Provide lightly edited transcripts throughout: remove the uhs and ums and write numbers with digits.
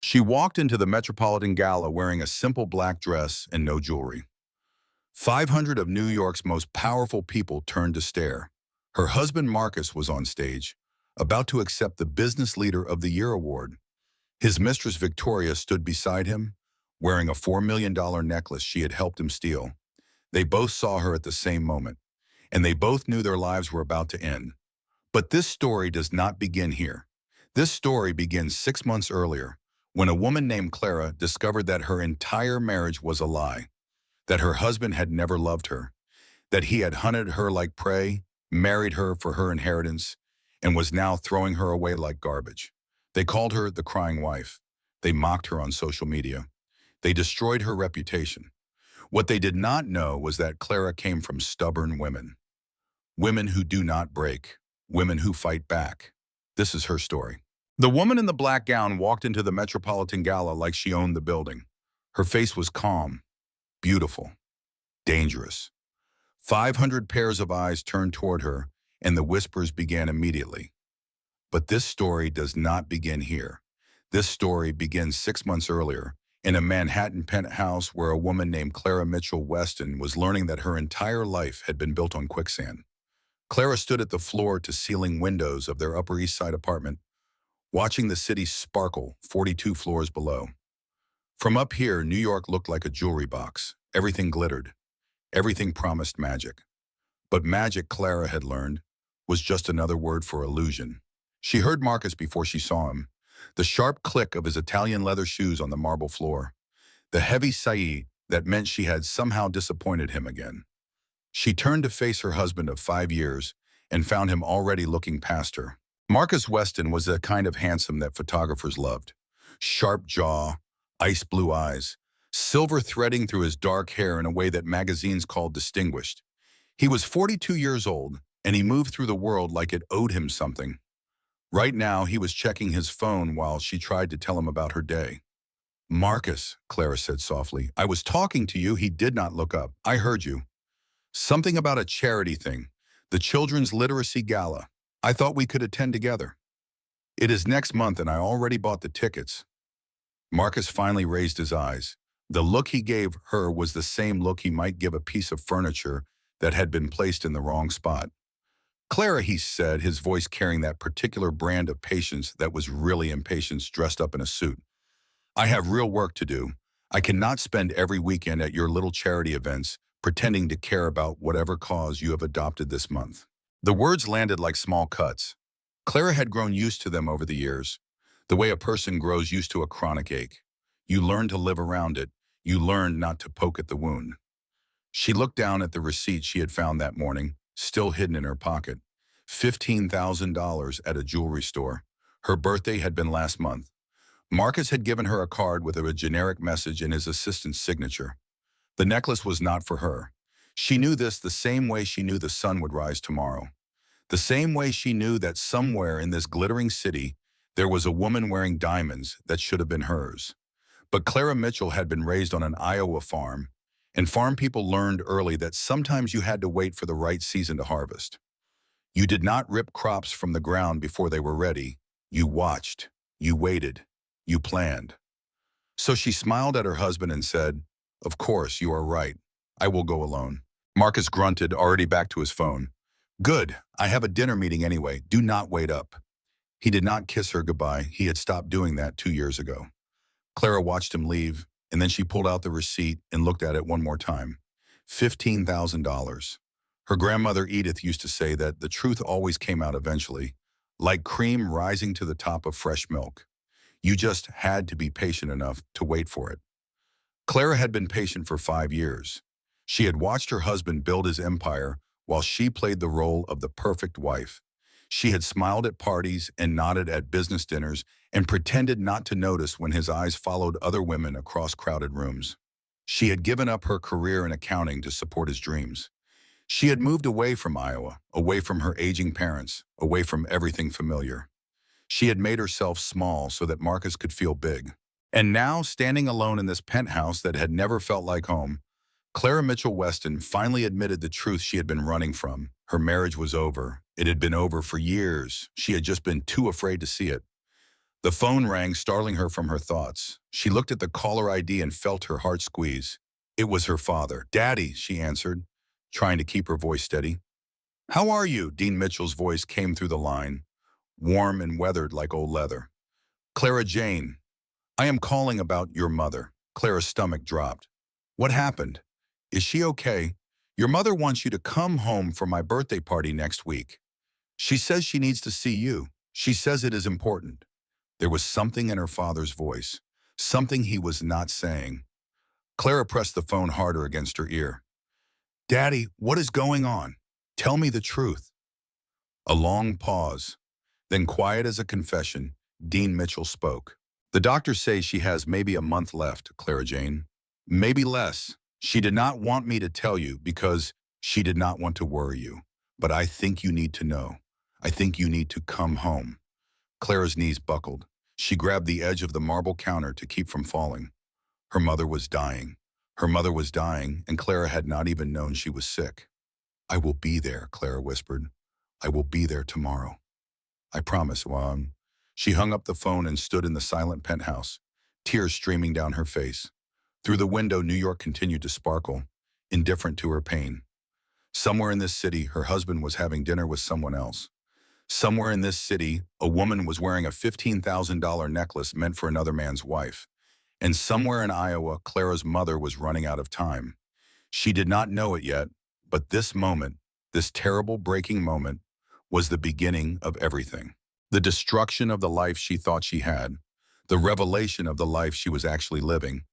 She walked into the Metropolitan Gala wearing a simple black dress and no jewelry. 500 of New York's most powerful people turned to stare. Her husband Marcus was on stage, about to accept the Business Leader of the Year award. His mistress Victoria stood beside him, wearing a $4 million necklace she had helped him steal. They both saw her at the same moment, and they both knew their lives were about to end. But this story does not begin here. This story begins 6 months earlier, when a woman named Clara discovered that her entire marriage was a lie, that her husband had never loved her, that he had hunted her like prey, married her for her inheritance, and was now throwing her away like garbage. They called her the crying wife. They mocked her on social media. They destroyed her reputation. What they did not know was that Clara came from stubborn women. Women who do not break. Women who fight back. This is her story. The woman in the black gown walked into the Metropolitan Gala like she owned the building. Her face was calm, beautiful, dangerous. 500 pairs of eyes turned toward her, and the whispers began immediately. But this story does not begin here. This story begins 6 months earlier, in a Manhattan penthouse where a woman named Clara Mitchell Weston was learning that her entire life had been built on quicksand. Clara stood at the floor-to-ceiling windows of their Upper East Side apartment, watching the city sparkle 42 floors below. From up here, New York looked like a jewelry box. Everything glittered. Everything promised magic. But magic, Clara had learned, was just another word for illusion. She heard Marcus before she saw him, the sharp click of his Italian leather shoes on the marble floor, the heavy sigh that meant she had somehow disappointed him again. She turned to face her husband of 5 years and found him already looking past her. Marcus Weston was the kind of handsome that photographers loved. Sharp jaw, ice blue eyes, silver threading through his dark hair in a way that magazines called distinguished. He was 42 years old, and he moved through the world like it owed him something. Right now, he was checking his phone while she tried to tell him about her day. "Marcus," Clara said softly, "I was talking to you." He did not look up. "I heard you. Something about a charity thing, the Children's Literacy Gala. I thought we could attend together. It is next month and I already bought the tickets." Marcus finally raised his eyes. The look he gave her was the same look he might give a piece of furniture that had been placed in the wrong spot. "Clara," he said, his voice carrying that particular brand of patience that was really impatience dressed up in a suit. "I have real work to do. I cannot spend every weekend at your little charity events pretending to care about whatever cause you have adopted this month." The words landed like small cuts. Clara had grown used to them over the years, the way a person grows used to a chronic ache. You learn to live around it. You learn not to poke at the wound. She looked down at the receipt she had found that morning, still hidden in her pocket. $15,000 at a jewelry store. Her birthday had been last month. Marcus had given her a card with a generic message in his assistant's signature. The necklace was not for her. She knew this the same way she knew the sun would rise tomorrow. The same way she knew that somewhere in this glittering city, there was a woman wearing diamonds that should have been hers. But Clara Mitchell had been raised on an Iowa farm, and farm people learned early that sometimes you had to wait for the right season to harvest. You did not rip crops from the ground before they were ready. You watched, you waited, you planned. So she smiled at her husband and said, "Of course, you are right. I will go alone." Marcus grunted, already back to his phone. "Good, I have a dinner meeting anyway. Do not wait up." He did not kiss her goodbye. He had stopped doing that 2 years ago. Clara watched him leave, and then she pulled out the receipt and looked at it one more time. $15,000. Her grandmother Edith used to say that the truth always came out eventually, like cream rising to the top of fresh milk. You just had to be patient enough to wait for it. Clara had been patient for 5 years. She had watched her husband build his empire while she played the role of the perfect wife. She had smiled at parties and nodded at business dinners and pretended not to notice when his eyes followed other women across crowded rooms. She had given up her career in accounting to support his dreams. She had moved away from Iowa, away from her aging parents, away from everything familiar. She had made herself small so that Marcus could feel big. And now, standing alone in this penthouse that had never felt like home, Clara Mitchell Weston finally admitted the truth she had been running from. Her marriage was over. It had been over for years. She had just been too afraid to see it. The phone rang, startling her from her thoughts. She looked at the caller ID and felt her heart squeeze. It was her father. "Daddy," she answered, trying to keep her voice steady. "How are you?" Dean Mitchell's voice came through the line, warm and weathered like old leather. "Clara Jane, I am calling about your mother." Clara's stomach dropped. "What happened? Is she okay? Your mother wants you to come home for my birthday party next week. She says she needs to see you. She says it is important." There was something in her father's voice, something he was not saying. Clara pressed the phone harder against her ear. "Daddy, what is going on? Tell me the truth." A long pause. Then, quiet as a confession, Dean Mitchell spoke. "The doctors say she has maybe a month left, Clara Jane. Maybe less. She did not want me to tell you because she did not want to worry you. But I think you need to know. I think you need to come home." Clara's knees buckled. She grabbed the edge of the marble counter to keep from falling. Her mother was dying. Her mother was dying, and Clara had not even known she was sick. "I will be there," Clara whispered. "I will be there tomorrow. I promise, Juan." She hung up the phone and stood in the silent penthouse, tears streaming down her face. Through the window, New York continued to sparkle, indifferent to her pain. Somewhere in this city, her husband was having dinner with someone else. Somewhere in this city, a woman was wearing a $15,000 necklace meant for another man's wife. And somewhere in Iowa, Clara's mother was running out of time. She did not know it yet, but this moment, this terrible breaking moment, was the beginning of everything. The destruction of the life she thought she had, the revelation of the life she was actually living,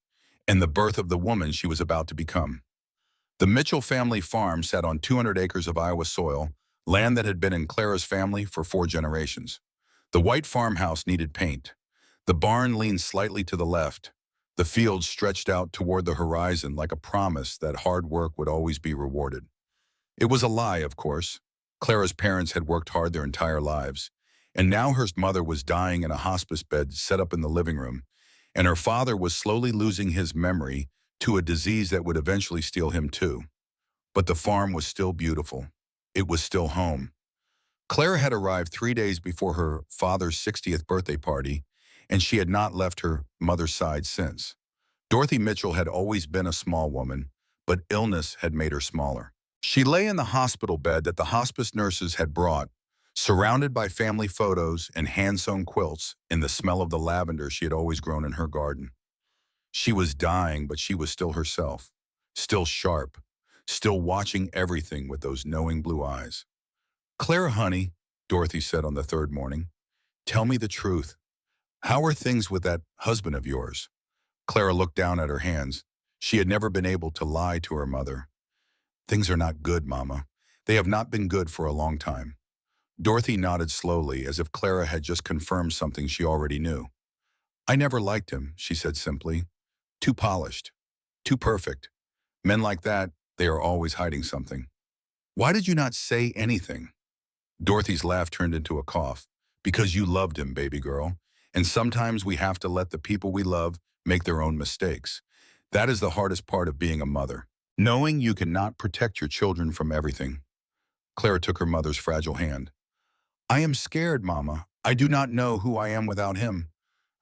and the birth of the woman she was about to become. The Mitchell family farm sat on 200 acres of Iowa soil, land that had been in Clara's family for 4 generations. The white farmhouse needed paint. The barn leaned slightly to the left. The fields stretched out toward the horizon like a promise that hard work would always be rewarded. It was a lie, of course. Clara's parents had worked hard their entire lives, and now her mother was dying in a hospice bed set up in the living room, and her father was slowly losing his memory to a disease that would eventually steal him too. But the farm was still beautiful. It was still home. Clara had arrived 3 days before her father's 60th birthday party, and she had not left her mother's side since. Dorothy Mitchell had always been a small woman, but illness had made her smaller. She lay in the hospital bed that the hospice nurses had brought, surrounded by family photos and hand-sewn quilts and the smell of the lavender she had always grown in her garden. She was dying, but she was still herself, still sharp, still watching everything with those knowing blue eyes. "Clara, honey," Dorothy said on the 3rd morning, "tell me the truth. How are things with that husband of yours?" Clara looked down at her hands. She had never been able to lie to her mother. "Things are not good, Mama. They have not been good for a long time." Dorothy nodded slowly, as if Clara had just confirmed something she already knew. "I never liked him," she said simply. "Too polished. Too perfect. Men like that, they are always hiding something." "Why did you not say anything?" Dorothy's laugh turned into a cough. "Because you loved him, baby girl. And sometimes we have to let the people we love make their own mistakes. That is the hardest part of being a mother. Knowing you cannot protect your children from everything." Clara took her mother's fragile hand. "I am scared, Mama. I do not know who I am without him.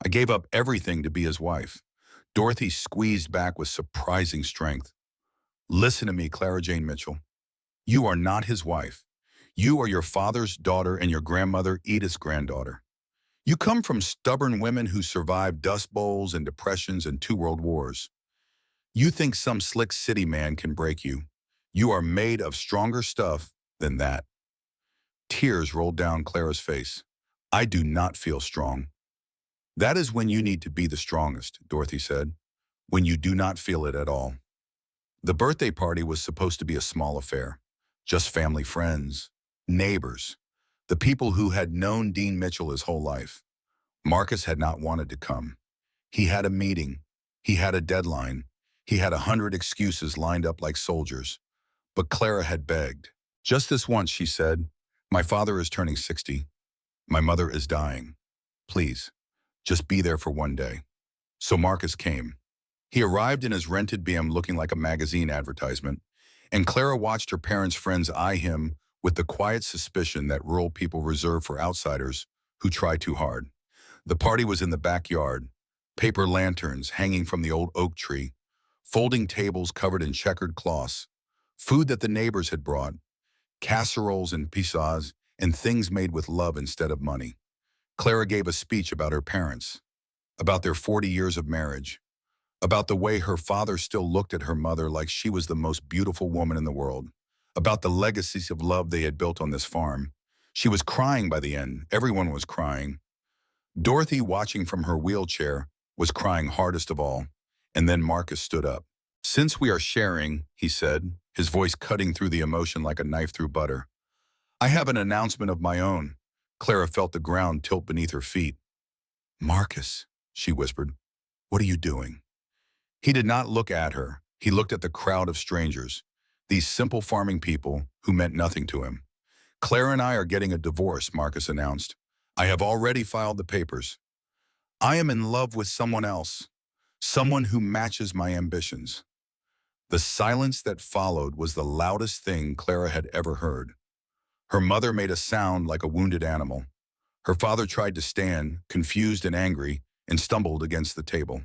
I gave up everything to be his wife." Dorothy squeezed back with surprising strength. "Listen to me, Clara Jane Mitchell. You are not his wife. You are your father's daughter and your grandmother Edith's granddaughter. You come from stubborn women who survived dust bowls and depressions and 2 world wars. You think some slick city man can break you. You are made of stronger stuff than that." Tears rolled down Clara's face. "I do not feel strong." "That is when you need to be the strongest," Dorothy said, "when you do not feel it at all." The birthday party was supposed to be a small affair. Just family friends, neighbors, the people who had known Dean Mitchell his whole life. Marcus had not wanted to come. He had a meeting. He had a deadline. He had 100 excuses lined up like soldiers. But Clara had begged. "Just this once," she said. "My father is turning 60. My mother is dying. Please, just be there for one day." So Marcus came. He arrived in his rented BM looking like a magazine advertisement, and Clara watched her parents' friends eye him with the quiet suspicion that rural people reserve for outsiders who try too hard. The party was in the backyard, paper lanterns hanging from the old oak tree, folding tables covered in checkered cloths, food that the neighbors had brought, casseroles and pizzazz, and things made with love instead of money. Clara gave a speech about her parents, about their 40 years of marriage, about the way her father still looked at her mother like she was the most beautiful woman in the world, about the legacies of love they had built on this farm. She was crying by the end. Everyone was crying. Dorothy, watching from her wheelchair, was crying hardest of all, and then Marcus stood up. "Since we are sharing," he said, his voice cutting through the emotion like a knife through butter, "I have an announcement of my own." Clara felt the ground tilt beneath her feet. "Marcus," she whispered, "what are you doing?" He did not look at her. He looked at the crowd of strangers, these simple farming people who meant nothing to him. "Clara and I are getting a divorce," Marcus announced. "I have already filed the papers. I am in love with someone else, someone who matches my ambitions." The silence that followed was the loudest thing Clara had ever heard. Her mother made a sound like a wounded animal. Her father tried to stand, confused and angry, and stumbled against the table.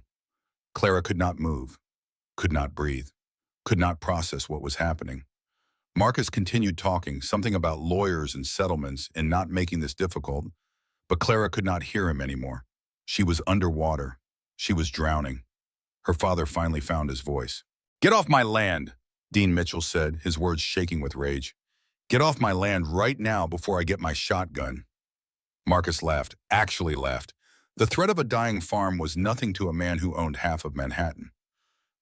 Clara could not move, could not breathe, could not process what was happening. Marcus continued talking, something about lawyers and settlements and not making this difficult, but Clara could not hear him anymore. She was underwater. She was drowning. Her father finally found his voice. "Get off my land," Dean Mitchell said, his words shaking with rage. "Get off my land right now before I get my shotgun." Marcus laughed, actually laughed. The threat of a dying farm was nothing to a man who owned half of Manhattan.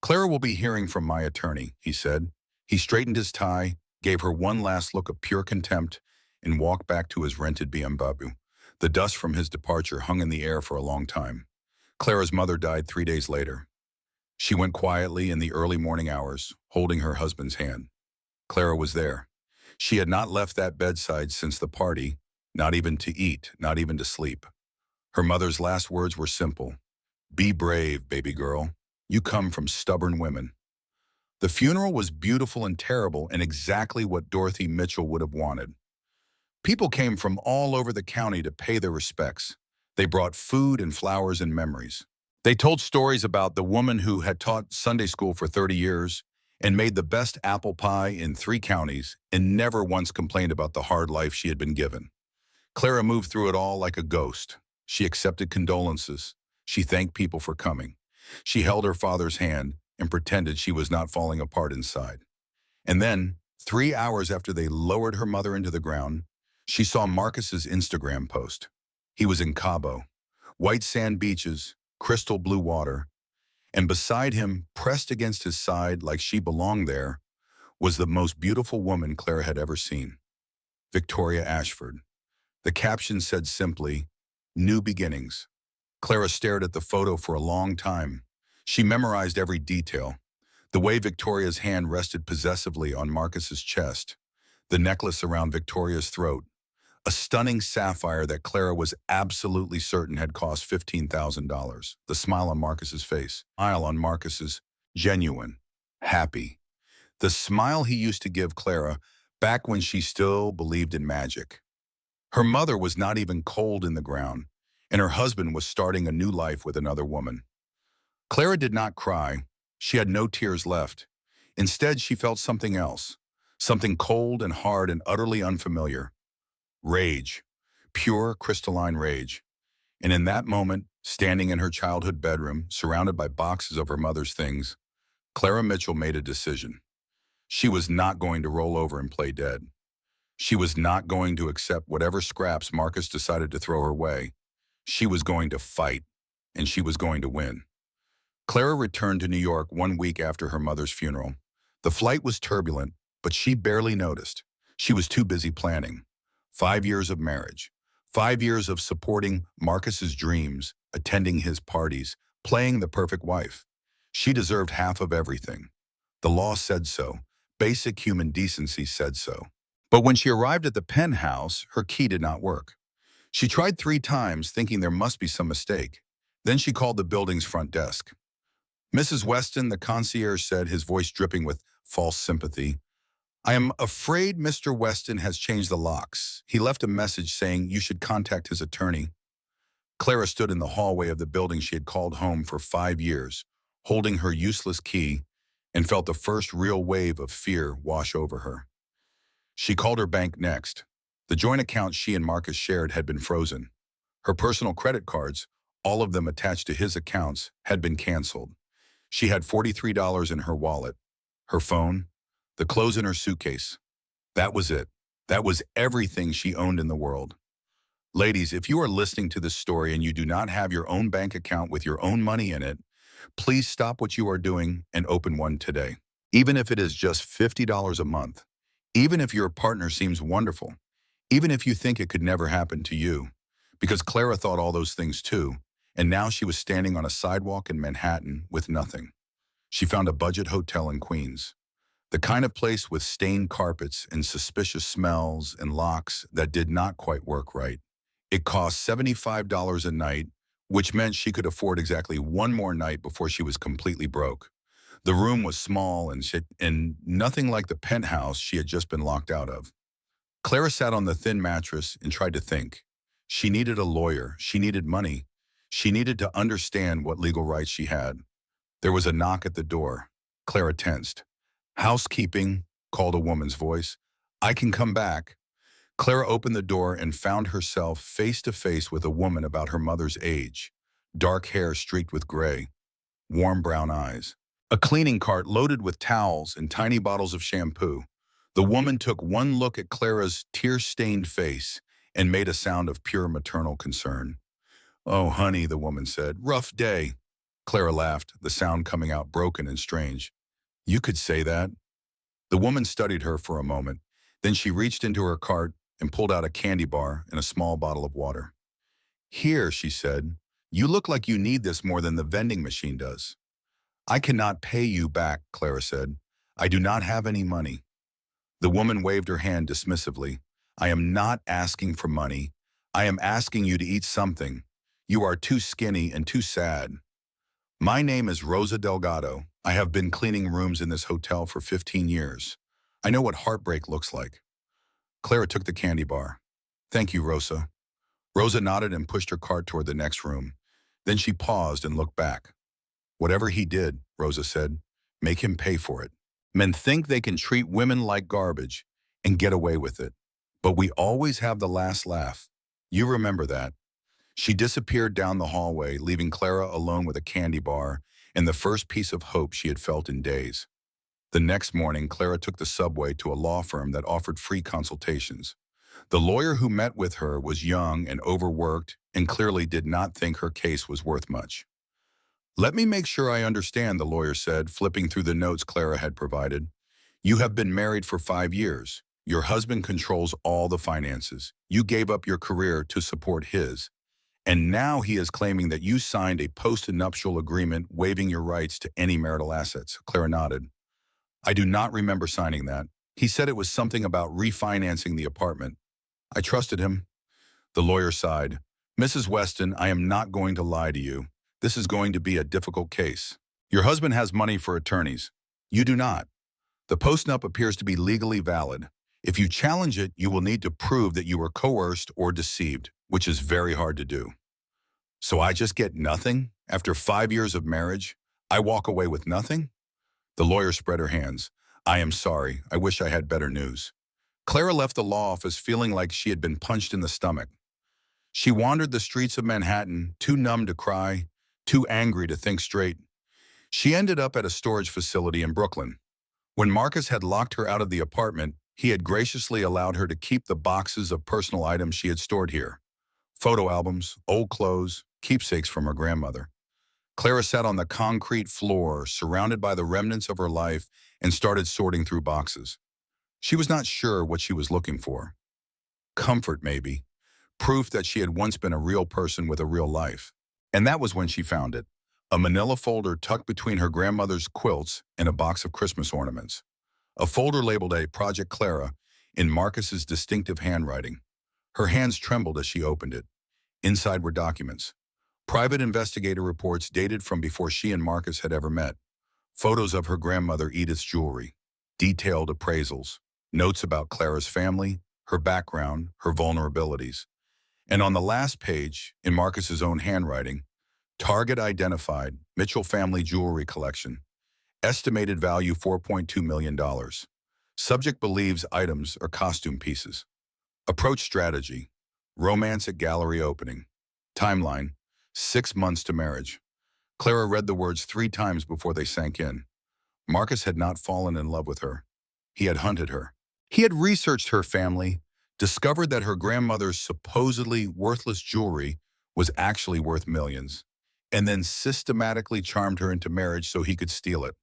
"Clara will be hearing from my attorney," he said. He straightened his tie, gave her one last look of pure contempt, and walked back to his rented BMW. The dust from his departure hung in the air for a long time. Clara's mother died 3 days later. She went quietly in the early morning hours, holding her husband's hand. Clara was there. She had not left that bedside since the party, not even to eat, not even to sleep. Her mother's last words were simple. "Be brave, baby girl. You come from stubborn women." The funeral was beautiful and terrible and exactly what Dorothy Mitchell would have wanted. People came from all over the county to pay their respects. They brought food and flowers and memories. They told stories about the woman who had taught Sunday school for 30 years and made the best apple pie in 3 counties and never once complained about the hard life she had been given. Clara moved through it all like a ghost. She accepted condolences. She thanked people for coming. She held her father's hand and pretended she was not falling apart inside. And then, 3 hours after they lowered her mother into the ground, she saw Marcus's Instagram post. He was in Cabo, white sand beaches, crystal blue water, and beside him, pressed against his side like she belonged there, was the most beautiful woman Clara had ever seen, Victoria Ashford. The caption said simply, "New beginnings." Clara stared at the photo for a long time. She memorized every detail. The way Victoria's hand rested possessively on Marcus's chest, the necklace around Victoria's throat, a stunning sapphire that Clara was absolutely certain had cost $15,000. The smile on Marcus's face, smile on Marcus's, genuine, happy. The smile he used to give Clara back when she still believed in magic. Her mother was not even cold in the ground, and her husband was starting a new life with another woman. Clara did not cry. She had no tears left. Instead, she felt something else, something cold and hard and utterly unfamiliar. Rage, pure crystalline rage. And in that moment, standing in her childhood bedroom, surrounded by boxes of her mother's things, Clara Mitchell made a decision. She was not going to roll over and play dead. She was not going to accept whatever scraps Marcus decided to throw her way. She was going to fight, and she was going to win. Clara returned to New York 1 week after her mother's funeral. The flight was turbulent, but she barely noticed. She was too busy planning. 5 years of marriage, 5 years of supporting Marcus's dreams, attending his parties, playing the perfect wife. She deserved half of everything. The law said so. Basic human decency said so. But when she arrived at the penthouse, her key did not work. She tried 3 times, thinking there must be some mistake. Then she called the building's front desk. "Mrs. Weston," the concierge said, his voice dripping with false sympathy, "I am afraid Mr. Weston has changed the locks. He left a message saying you should contact his attorney." Clara stood in the hallway of the building she had called home for 5 years, holding her useless key, and felt the first real wave of fear wash over her. She called her bank next. The joint account she and Marcus shared had been frozen. Her personal credit cards, all of them attached to his accounts, had been canceled. She had $43 in her wallet, her phone, the clothes in her suitcase. That was it. That was everything she owned in the world. Ladies, if you are listening to this story and you do not have your own bank account with your own money in it, please stop what you are doing and open one today. Even if it is just $50 a month, even if your partner seems wonderful, even if you think it could never happen to you, because Clara thought all those things too, and now she was standing on a sidewalk in Manhattan with nothing. She found a budget hotel in Queens, the kind of place with stained carpets and suspicious smells and locks that did not quite work right. It cost $75 a night, which meant she could afford exactly one more night before she was completely broke. The room was small and nothing like the penthouse she had just been locked out of. Clara sat on the thin mattress and tried to think. She needed a lawyer. She needed money. She needed to understand what legal rights she had. There was a knock at the door. Clara tensed. "Housekeeping," called a woman's voice. "I can come back." Clara opened the door and found herself face to face with a woman about her mother's age. Dark hair streaked with gray, warm brown eyes. A cleaning cart loaded with towels and tiny bottles of shampoo. The woman took one look at Clara's tear-stained face and made a sound of pure maternal concern. "Oh, honey," the woman said. "Rough day." Clara laughed, the sound coming out broken and strange. "You could say that." The woman studied her for a moment. Then she reached into her cart and pulled out a candy bar and a small bottle of water. "Here," she said. "You look like you need this more than the vending machine does." "I cannot pay you back," Clara said. "I do not have any money." The woman waved her hand dismissively. "I am not asking for money. I am asking you to eat something. You are too skinny and too sad." "My name is Rosa Delgado. I have been cleaning rooms in this hotel for 15 years. I know what heartbreak looks like." Clara took the candy bar. "Thank you, Rosa." Rosa nodded and pushed her cart toward the next room. Then she paused and looked back. "Whatever he did," Rosa said, "make him pay for it. Men think they can treat women like garbage and get away with it. But we always have the last laugh. You remember that." She disappeared down the hallway, leaving Clara alone with a candy bar and the first piece of hope she had felt in days. The next morning, Clara took the subway to a law firm that offered free consultations. The lawyer who met with her was young and overworked and clearly did not think her case was worth much. "Let me make sure I understand," the lawyer said, flipping through the notes Clara had provided. "You have been married for 5 years. Your husband controls all the finances. You gave up your career to support his. And now he is claiming that you signed a post-nuptial agreement waiving your rights to any marital assets." Clara nodded. "I do not remember signing that. He said it was something about refinancing the apartment. I trusted him." The lawyer sighed. "Mrs. Weston, I am not going to lie to you. This is going to be a difficult case. Your husband has money for attorneys. You do not. The postnup appears to be legally valid. If you challenge it, you will need to prove that you were coerced or deceived, which is very hard to do." "So I just get nothing? After 5 years of marriage, I walk away with nothing?" The lawyer spread her hands. "I am sorry. I wish I had better news." Clara left the law office feeling like she had been punched in the stomach. She wandered the streets of Manhattan, too numb to cry, too angry to think straight. She ended up at a storage facility in Brooklyn. When Marcus had locked her out of the apartment, he had graciously allowed her to keep the boxes of personal items she had stored here. Photo albums, old clothes, keepsakes from her grandmother. Clara sat on the concrete floor, surrounded by the remnants of her life, and started sorting through boxes. She was not sure what she was looking for. Comfort, maybe. Proof that she had once been a real person with a real life. And that was when she found it. A manila folder tucked between her grandmother's quilts and a box of Christmas ornaments. A folder labeled a Project Clara in Marcus's distinctive handwriting. Her hands trembled as she opened it. Inside were documents. Private investigator reports dated from before she and Marcus had ever met. Photos of her grandmother Edith's jewelry. Detailed appraisals. Notes about Clara's family, her background, her vulnerabilities. And on the last page, in Marcus's own handwriting, target identified, Mitchell family jewelry collection, estimated value $4.2 million. Subject believes items are costume pieces. Approach strategy, romance at gallery opening. Timeline, 6 months to marriage. Clara read the words 3 times before they sank in. Marcus had not fallen in love with her. He had hunted her. He had researched her family, discovered that her grandmother's supposedly worthless jewelry was actually worth millions, and then systematically charmed her into marriage so he could steal it.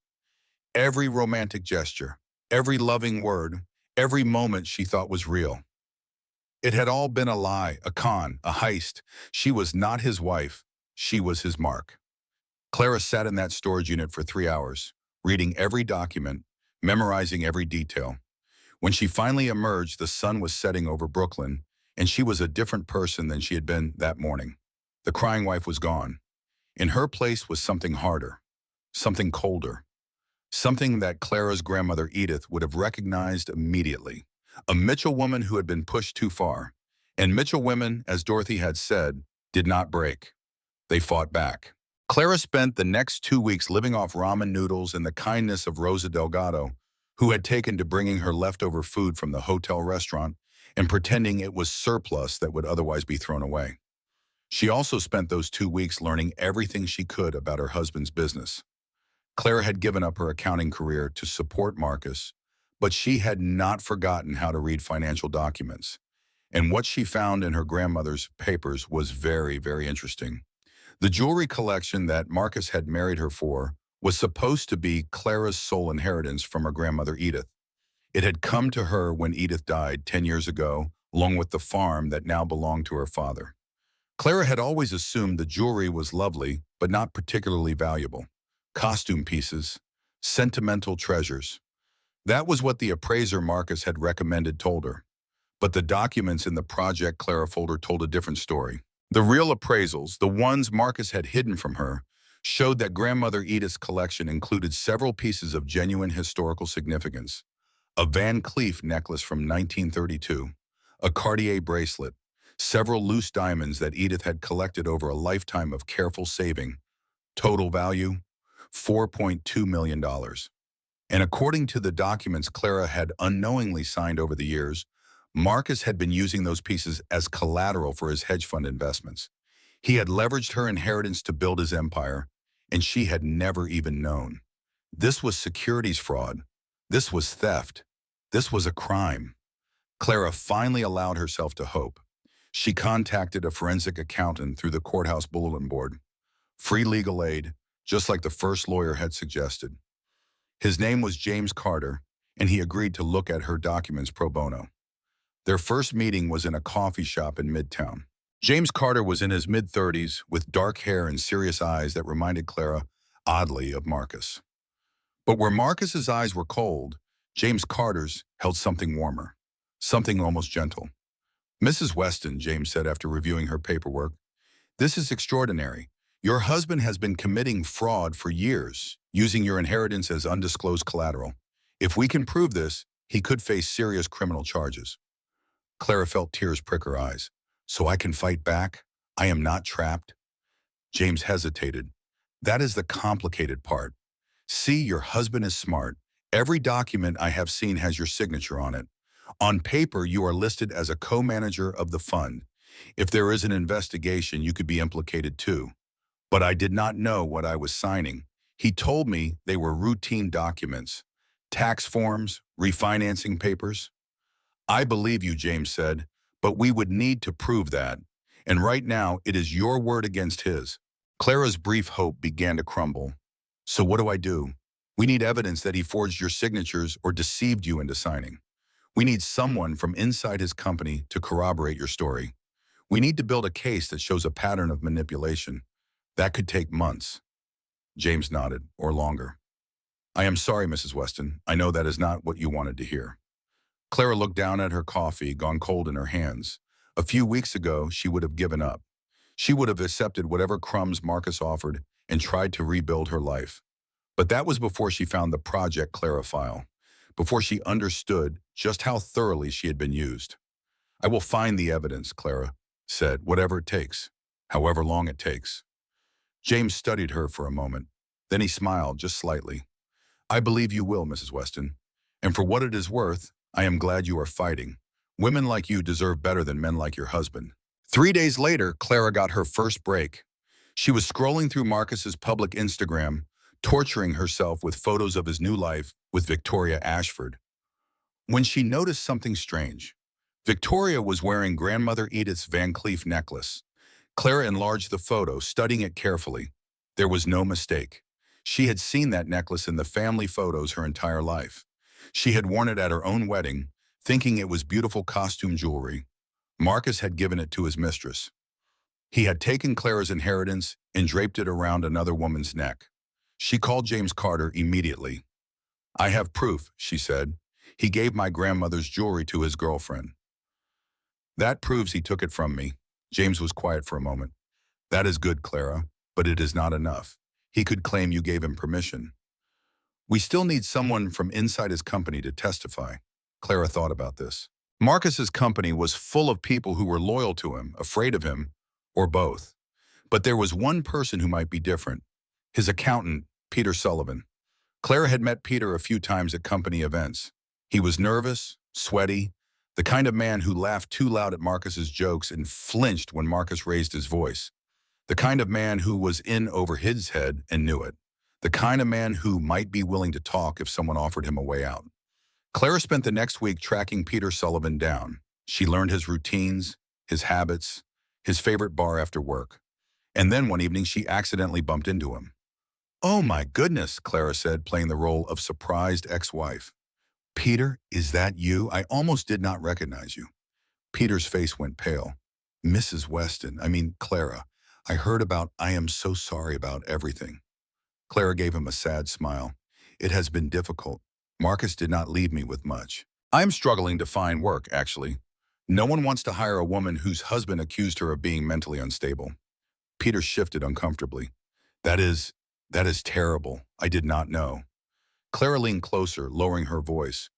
Every romantic gesture, every loving word, every moment she thought was real. It had all been a lie, a con, a heist. She was not his wife. She was his mark. Clara sat in that storage unit for 3 hours, reading every document, memorizing every detail. When she finally emerged, the sun was setting over Brooklyn, and she was a different person than she had been that morning. The crying wife was gone. In her place was something harder, something colder, something that Clara's grandmother Edith would have recognized immediately. A Mitchell woman who had been pushed too far. And Mitchell women, as Dorothy had said, did not break. They fought back. Clara spent the next 2 weeks living off ramen noodles and the kindness of Rosa Delgado, who had taken to bringing her leftover food from the hotel restaurant and pretending it was surplus that would otherwise be thrown away. She also spent those 2 weeks learning everything she could about her husband's business. Clara had given up her accounting career to support Marcus, but she had not forgotten how to read financial documents. And what she found in her grandmother's papers was very, very interesting. The jewelry collection that Marcus had married her for was supposed to be Clara's sole inheritance from her grandmother Edith. It had come to her when Edith died 10 years ago, along with the farm that now belonged to her father. Clara had always assumed the jewelry was lovely, but not particularly valuable. Costume pieces, sentimental treasures. That was what the appraiser Marcus had recommended told her. But the documents in the Project Clara folder told a different story. The real appraisals, the ones Marcus had hidden from her, showed that grandmother Edith's collection included several pieces of genuine historical significance. A Van Cleef necklace from 1932, a Cartier bracelet, several loose diamonds that Edith had collected over a lifetime of careful saving. Total value, $4.2 million. And according to the documents Clara had unknowingly signed over the years, Marcus had been using those pieces as collateral for his hedge fund investments. He had leveraged her inheritance to build his empire, and she had never even known. This was securities fraud. This was theft. This was a crime. Clara finally allowed herself to hope. She contacted a forensic accountant through the courthouse bulletin board. Free legal aid, just like the first lawyer had suggested. His name was James Carter, and he agreed to look at her documents pro bono. Their first meeting was in a coffee shop in Midtown. James Carter was in his mid-30s with dark hair and serious eyes that reminded Clara, oddly, of Marcus. But where Marcus's eyes were cold, James Carter's held something warmer, something almost gentle. "Mrs. Weston," James said after reviewing her paperwork, "this is extraordinary. Your husband has been committing fraud for years, using your inheritance as undisclosed collateral. If we can prove this, he could face serious criminal charges." Clara felt tears prick her eyes. "So I can fight back? I am not trapped?" James hesitated. "That is the complicated part. See, your husband is smart. Every document I have seen has your signature on it. On paper, you are listed as a co-manager of the fund. If there is an investigation, you could be implicated too. But I did not know what I was signing. He told me they were routine documents. Tax forms, refinancing papers." "I believe you," James said, "but we would need to prove that. And right now, it is your word against his." Clara's brief hope began to crumble. "So what do I do? We need evidence that he forged your signatures or deceived you into signing. We need someone from inside his company to corroborate your story. We need to build a case that shows a pattern of manipulation. That could take months." James nodded, "or longer." "I am sorry, Mrs. Weston. I know that is not what you wanted to hear." Clara looked down at her coffee, gone cold in her hands. A few weeks ago, she would have given up. She would have accepted whatever crumbs Marcus offered and tried to rebuild her life. But that was before she found the Project Clara file, before she understood just how thoroughly she had been used. "I will find the evidence, Clara. said, "Whatever it takes, however long it takes." James studied her for a moment. Then he smiled just slightly. "I believe you will, Mrs. Weston. And for what it is worth, I am glad you are fighting. Women like you deserve better than men like your husband." 3 days later, Clara got her first break. She was scrolling through Marcus's public Instagram, torturing herself with photos of his new life with Victoria Ashford, when she noticed something strange. Victoria was wearing Grandmother Edith's Van Cleef necklace. Clara enlarged the photo, studying it carefully. There was no mistake. She had seen that necklace in the family photos her entire life. She had worn it at her own wedding, thinking it was beautiful costume jewelry. Marcus had given it to his mistress. He had taken Clara's inheritance and draped it around another woman's neck. She called James Carter immediately. "I have proof," she said. "He gave my grandmother's jewelry to his girlfriend." "That proves he took it from me." James was quiet for a moment. "That is good, Clara, but it is not enough. He could claim you gave him permission." "We still need someone from inside his company to testify." Clara thought about this. Marcus's company was full of people who were loyal to him, afraid of him, or both. But there was one person who might be different. His accountant, Peter Sullivan. Clara had met Peter a few times at company events. He was nervous, sweaty, the kind of man who laughed too loud at Marcus's jokes and flinched when Marcus raised his voice. The kind of man who was in over his head and knew it. The kind of man who might be willing to talk if someone offered him a way out. Clara spent the next week tracking Peter Sullivan down. She learned his routines, his habits, his favorite bar after work. And then one evening she accidentally bumped into him. "Oh my goodness," Clara said, playing the role of surprised ex-wife. "Peter, is that you? I almost did not recognize you." Peter's face went pale. "Mrs. Weston, Clara, I am so sorry about everything." Clara gave him a sad smile. "It has been difficult. Marcus did not leave me with much. I am struggling to find work, actually. No one wants to hire a woman whose husband accused her of being mentally unstable." Peter shifted uncomfortably. That is terrible. I did not know." Clara leaned closer, lowering her voice.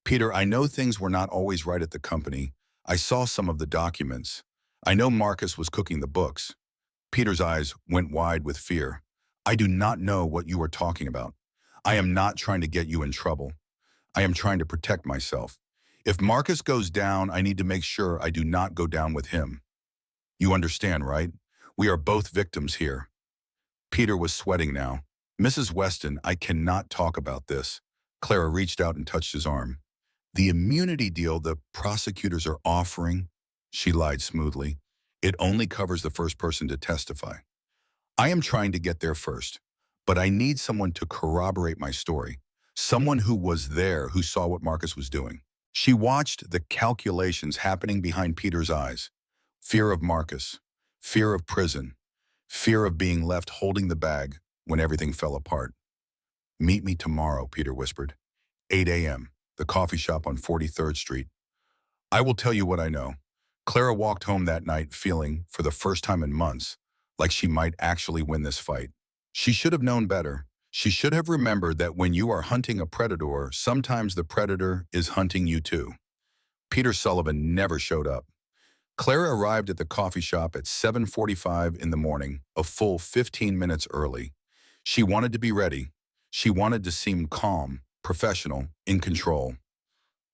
"Peter, I know things were not always right at the company. I saw some of the documents. I know Marcus was cooking the books." Peter's eyes went wide with fear. "I do not know what you are talking about. I am not trying to get you in trouble. I am trying to protect myself. If Marcus goes down, I need to make sure I do not go down with him. You understand, right? We are both victims here." Peter was sweating now. "Mrs. Weston, I cannot talk about this." Clara reached out and touched his arm. "The immunity deal the prosecutors are offering," she lied smoothly, "it only covers the first person to testify. I am trying to get there first, but I need someone to corroborate my story. Someone who was there, who saw what Marcus was doing." She watched the calculations happening behind Peter's eyes. Fear of Marcus, fear of prison, fear of being left holding the bag when everything fell apart. "Meet me tomorrow," Peter whispered. 8 a.m., the coffee shop on 43rd Street. "I will tell you what I know." Clara walked home that night feeling, for the first time in months, like she might actually win this fight. She should have known better. She should have remembered that when you are hunting a predator, sometimes the predator is hunting you too. Peter Sullivan never showed up. Clara arrived at the coffee shop at 7:45 in the morning, a full 15 minutes early. She wanted to be ready. She wanted to seem calm, professional, in control.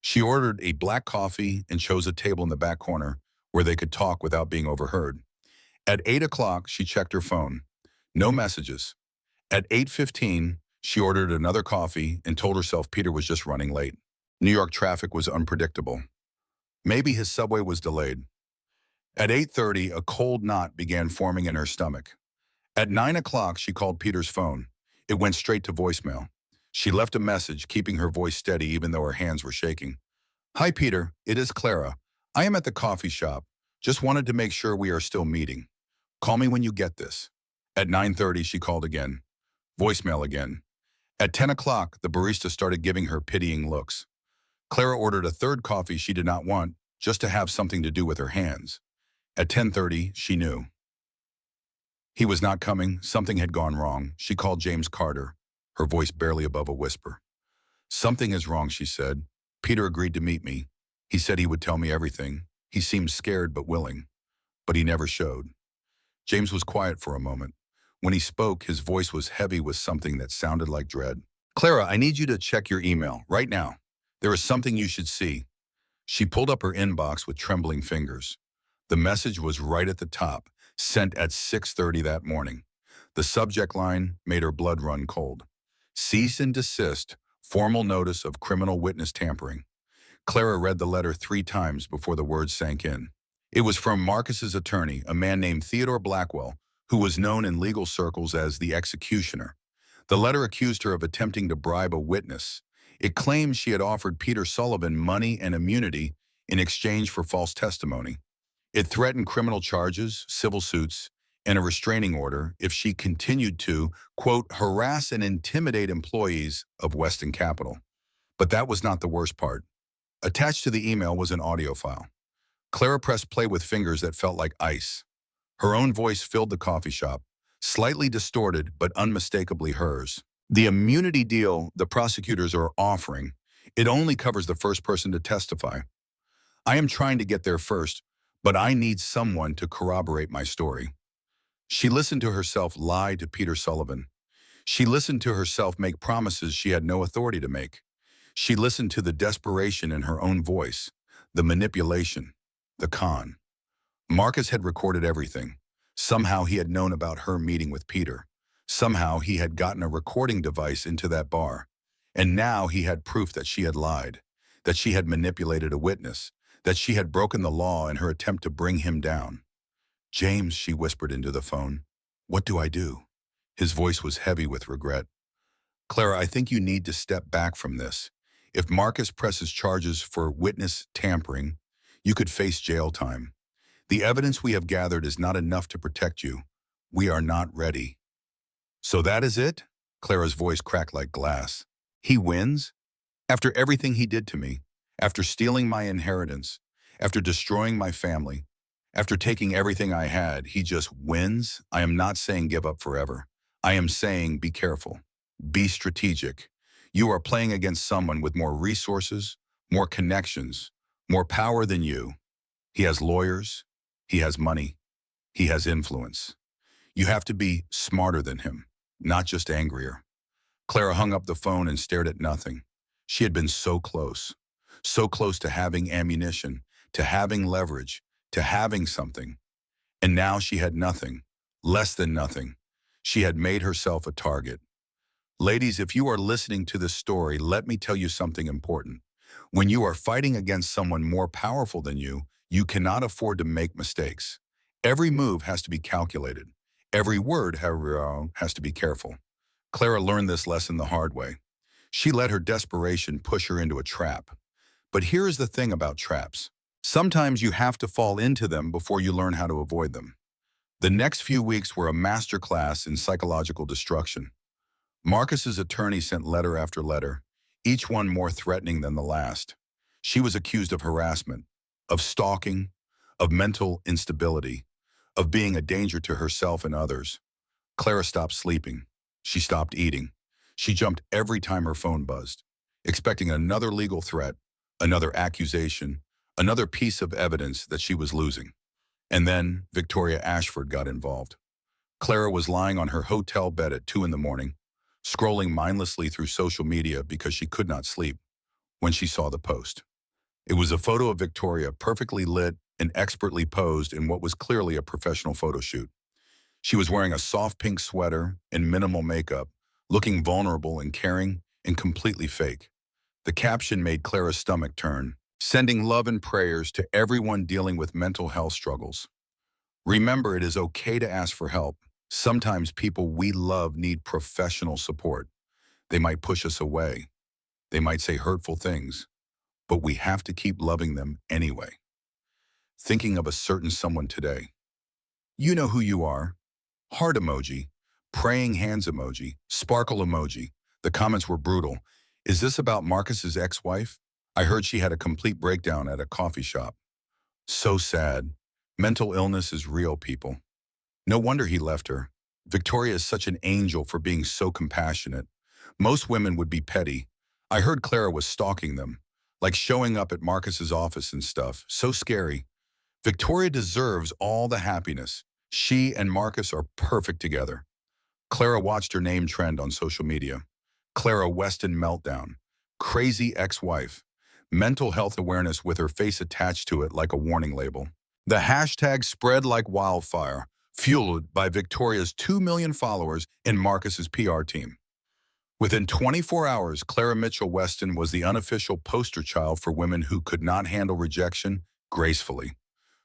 She ordered a black coffee and chose a table in the back corner where they could talk without being overheard. At 8 o'clock, she checked her phone. No messages. At 8:15, she ordered another coffee and told herself Peter was just running late. New York traffic was unpredictable. Maybe his subway was delayed. At 8:30, a cold knot began forming in her stomach. At 9 o'clock, she called Peter's phone. It went straight to voicemail. She left a message, keeping her voice steady even though her hands were shaking. "Hi, Peter. It is Clara. I am at the coffee shop. Just wanted to make sure we are still meeting. Call me when you get this." At 9:30, she called again. Voicemail again. At 10 o'clock, the barista started giving her pitying looks. Clara ordered a third coffee she did not want, just to have something to do with her hands. At 10:30, she knew. He was not coming. Something had gone wrong. She called James Carter, her voice barely above a whisper. "Something is wrong," she said. "Peter agreed to meet me. He said he would tell me everything. He seemed scared but willing." but he never showed. James was quiet for a moment. When he spoke, his voice was heavy with something that sounded like dread. Clara, I need you to check your email right now. There is something you should see. She pulled up her inbox with trembling fingers. The message was right at the top, sent at 6:30 that morning. The subject line made her blood run cold. Cease and desist, formal notice of criminal witness tampering. Clara read the letter 3 times before the words sank in. It was from Marcus's attorney, a man named Theodore Blackwell, who was known in legal circles as the executioner. The letter accused her of attempting to bribe a witness. It claimed she had offered Peter Sullivan money and immunity in exchange for false testimony. It threatened criminal charges, civil suits, and a restraining order if she continued to, quote, harass and intimidate employees of Weston Capital. But that was not the worst part. Attached to the email was an audio file. Clara pressed play with fingers that felt like ice. Her own voice filled the coffee shop, slightly distorted but unmistakably hers. The immunity deal the prosecutors are offering, it only covers the first person to testify. I am trying to get there first, but I need someone to corroborate my story. She listened to herself lie to Peter Sullivan. She listened to herself make promises she had no authority to make. She listened to the desperation in her own voice, the manipulation, the con. Marcus had recorded everything. Somehow he had known about her meeting with Peter. Somehow he had gotten a recording device into that bar. And now he had proof that she had lied, that she had manipulated a witness, that she had broken the law in her attempt to bring him down. James, she whispered into the phone, what do I do? His voice was heavy with regret. Clara, I think you need to step back from this. If Marcus presses charges for witness tampering, you could face jail time. The evidence we have gathered is not enough to protect you. We are not ready. So that is it? Clara's voice cracked like glass. He wins? After everything he did to me, after stealing my inheritance, after destroying my family, after taking everything I had, he just wins? I am not saying give up forever. I am saying be careful. Be strategic. You are playing against someone with more resources, more connections, more power than you. He has lawyers. He has money. He has influence. You have to be smarter than him, not just angrier. Clara hung up the phone and stared at nothing. She had been so close to having ammunition, to having leverage, to having something. And now she had nothing, less than nothing. She had made herself a target. Ladies, if you are listening to this story, let me tell you something important. When you are fighting against someone more powerful than you cannot afford to make mistakes. Every move has to be calculated. Every word, however, has to be careful. Clara learned this lesson the hard way. She let her desperation push her into a trap. But here is the thing about traps. Sometimes you have to fall into them before you learn how to avoid them. The next few weeks were a masterclass in psychological destruction. Marcus's attorney sent letter after letter, each one more threatening than the last. She was accused of harassment, of stalking, of mental instability, of being a danger to herself and others. Clara stopped sleeping. She stopped eating. She jumped every time her phone buzzed, expecting another legal threat, another accusation, another piece of evidence that she was losing. And then Victoria Ashford got involved. Clara was lying on her hotel bed at 2 in the morning, scrolling mindlessly through social media because she could not sleep, when she saw the post. It was a photo of Victoria, perfectly lit and expertly posed in what was clearly a professional photo shoot. She was wearing a soft pink sweater and minimal makeup, looking vulnerable and caring and completely fake. The caption made Clara's stomach turn, sending love and prayers to everyone dealing with mental health struggles. Remember, it is okay to ask for help. Sometimes people we love need professional support. They might push us away. They might say hurtful things, but we have to keep loving them anyway. Thinking of a certain someone today. You know who you are. Heart emoji, praying hands emoji, sparkle emoji. The comments were brutal. Is this about Marcus's ex-wife? I heard she had a complete breakdown at a coffee shop. So sad. Mental illness is real, people. No wonder he left her. Victoria is such an angel for being so compassionate. Most women would be petty. I heard Clara was stalking them, like showing up at Marcus's office and stuff. So scary. Victoria deserves all the happiness. She and Marcus are perfect together. Clara watched her name trend on social media. Clara Weston meltdown. Crazy ex-wife. Mental health awareness with her face attached to it like a warning label. The hashtag spread like wildfire, fueled by Victoria's 2 million followers and Marcus's PR team. Within 24 hours, Clara Mitchell Weston was the unofficial poster child for women who could not handle rejection gracefully.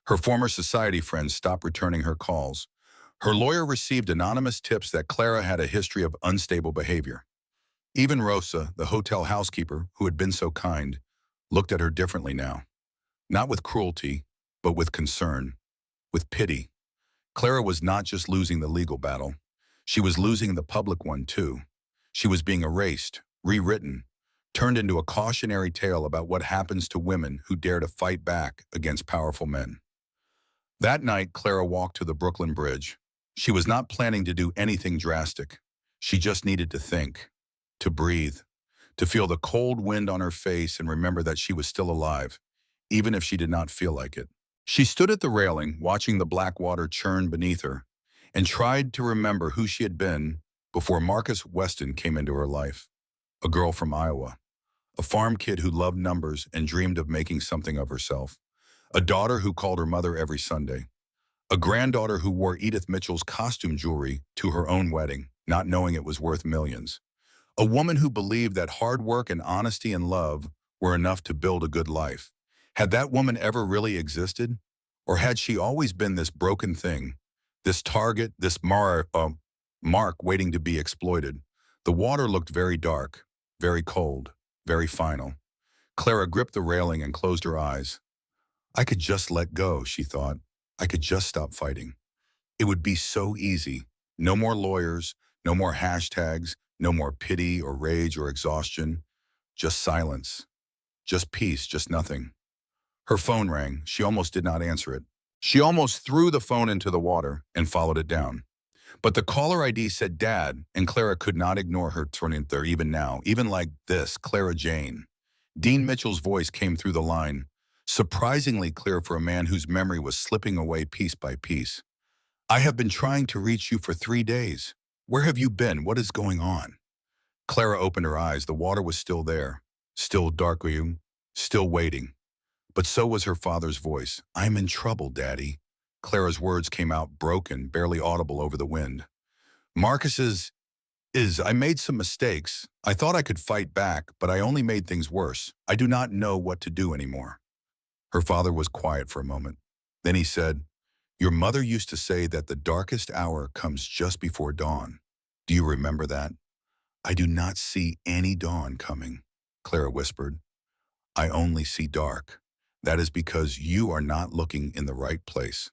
Her former society friends stopped returning her calls. Her lawyer received anonymous tips that Clara had a history of unstable behavior. Even Rosa, the hotel housekeeper, who had been so kind, looked at her differently now. Not with cruelty, but with concern, with pity. Clara was not just losing the legal battle. She was losing the public one, too. She was being erased, rewritten, turned into a cautionary tale about what happens to women who dare to fight back against powerful men. That night, Clara walked to the Brooklyn Bridge. She was not planning to do anything drastic. She just needed to think, to breathe, to feel the cold wind on her face and remember that she was still alive, even if she did not feel like it. She stood at the railing, watching the black water churn beneath her, and tried to remember who she had been before Marcus Weston came into her life. A girl from Iowa, a farm kid who loved numbers and dreamed of making something of herself, a daughter who called her mother every Sunday, a granddaughter who wore Edith Mitchell's costume jewelry to her own wedding, not knowing it was worth millions, a woman who believed that hard work and honesty and love were enough to build a good life. Had that woman ever really existed? Or had she always been this broken thing, this target, this mark waiting to be exploited? The water looked very dark, very cold, very final. Clara gripped the railing and closed her eyes. I could just let go, she thought. I could just stop fighting. It would be so easy. No more lawyers, no more hashtags, no more pity or rage or exhaustion. Just silence. Just peace, just nothing. Her phone rang. She almost did not answer it. She almost threw the phone into the water and followed it down. But the caller ID said Dad, and Clara could not ignore her turning there even now, even like this, Clara Jane. Dean Mitchell's voice came through the line, surprisingly clear for a man whose memory was slipping away piece by piece. I have been trying to reach you for 3 days. Where have you been? What is going on? Clara opened her eyes. The water was still there, still darkening, still waiting. But so was her father's voice. I'm in trouble, Daddy. Clara's words came out broken, barely audible over the wind. Marcus's I made some mistakes. I thought I could fight back, but I only made things worse. I do not know what to do anymore. Her father was quiet for a moment. Then he said, Your mother used to say that the darkest hour comes just before dawn. Do you remember that? I do not see any dawn coming, Clara whispered. I only see dark. That is because you are not looking in the right place.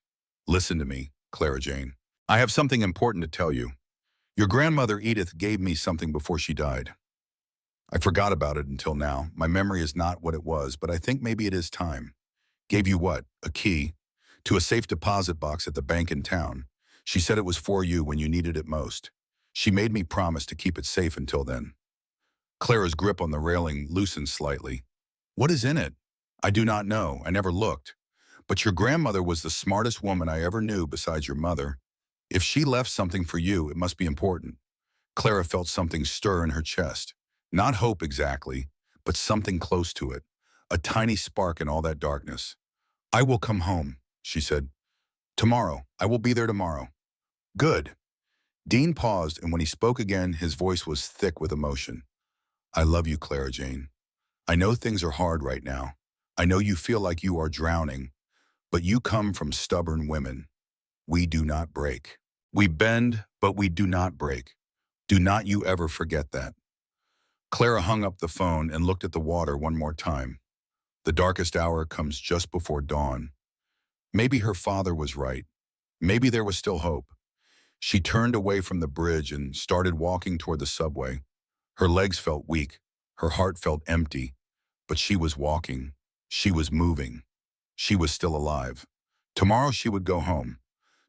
Listen to me, Clara Jane. I have something important to tell you. Your grandmother Edith gave me something before she died. I forgot about it until now. My memory is not what it was, but I think maybe it is time. Gave you what? A key to a safe deposit box at the bank in town. She said it was for you when you needed it most. She made me promise to keep it safe until then. Clara's grip on the railing loosened slightly. What is in it? I do not know. I never looked. But your grandmother was the smartest woman I ever knew besides your mother. If she left something for you, it must be important. Clara felt something stir in her chest. Not hope exactly, but something close to it. A tiny spark in all that darkness. I will come home, she said. Tomorrow. I will be there tomorrow. Good. Dean paused, and when he spoke again, his voice was thick with emotion. I love you, Clara Jane. I know things are hard right now. I know you feel like you are drowning, but you come from stubborn women. We do not break. We bend, but we do not break. Do not you ever forget that. Clara hung up the phone and looked at the water one more time. The darkest hour comes just before dawn. Maybe her father was right. Maybe there was still hope. She turned away from the bridge and started walking toward the subway. Her legs felt weak. Her heart felt empty. But she was walking. She was moving. She was still alive. Tomorrow she would go home.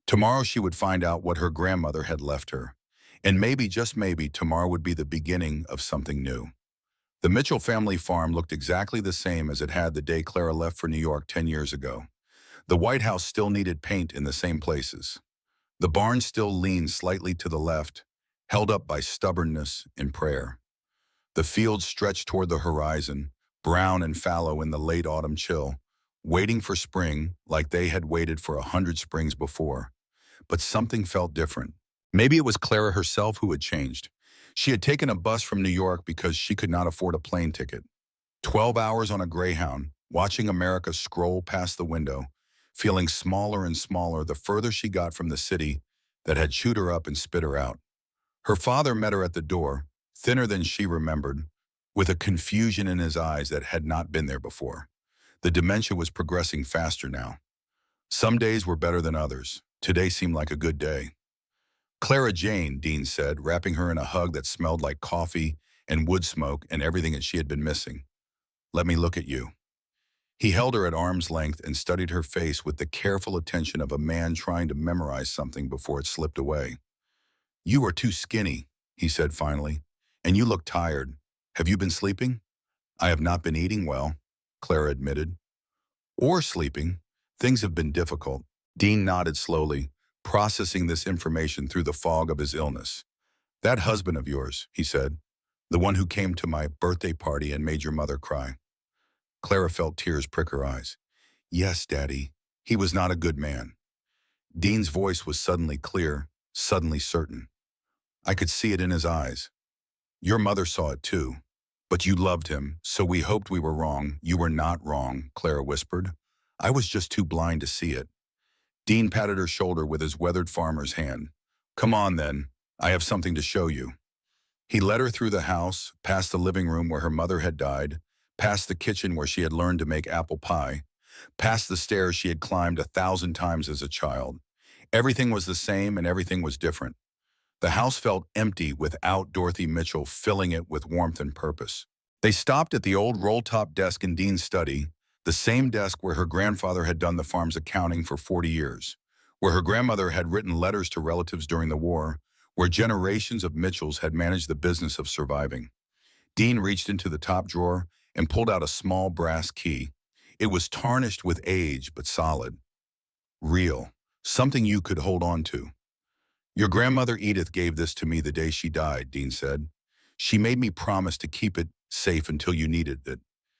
Tomorrow she would find out what her grandmother had left her. And maybe, just maybe, tomorrow would be the beginning of something new. The Mitchell family farm looked exactly the same as it had the day Clara left for New York 10 years ago. The White House still needed paint in the same places. The barn still leaned slightly to the left, held up by stubbornness and prayer. The fields stretched toward the horizon, brown and fallow in the late autumn chill, waiting for spring like they had waited for 100 springs before. But something felt different. Maybe it was Clara herself who had changed. She had taken a bus from New York because she could not afford a plane ticket. 12 hours on a Greyhound, watching America scroll past the window, feeling smaller and smaller the further she got from the city that had chewed her up and spit her out. Her father met her at the door, thinner than she remembered, with a confusion in his eyes that had not been there before. The dementia was progressing faster now. Some days were better than others. Today seemed like a good day. Clara Jane, Dean said, wrapping her in a hug that smelled like coffee and wood smoke and everything that she had been missing. Let me look at you. He held her at arm's length and studied her face with the careful attention of a man trying to memorize something before it slipped away. You are too skinny, he said finally, and you look tired. Have you been sleeping? I have not been eating well, Clara admitted. Or sleeping. Things have been difficult. Dean nodded slowly, processing this information through the fog of his illness. That husband of yours, he said, the one who came to my birthday party and made your mother cry. Clara felt tears prick her eyes. Yes, Daddy, he was not a good man. Dean's voice was suddenly clear, suddenly certain. I could see it in his eyes. Your mother saw it too. But you loved him, so we hoped we were wrong. You were not wrong, Clara whispered. I was just too blind to see it. Dean patted her shoulder with his weathered farmer's hand. Come on, then. I have something to show you. He led her through the house, past the living room where her mother had died, past the kitchen where she had learned to make apple pie, past the stairs she had climbed 1,000 times as a child. Everything was the same and everything was different. The house felt empty without Dorothy Mitchell filling it with warmth and purpose. They stopped at the old roll-top desk in Dean's study, the same desk where her grandfather had done the farm's accounting for 40 years, where her grandmother had written letters to relatives during the war, where generations of Mitchells had managed the business of surviving. Dean reached into the top drawer and pulled out a small brass key. It was tarnished with age, but solid. Real. Something you could hold on to. Your grandmother Edith gave this to me the day she died, Dean said. She made me promise to keep it safe until you needed it.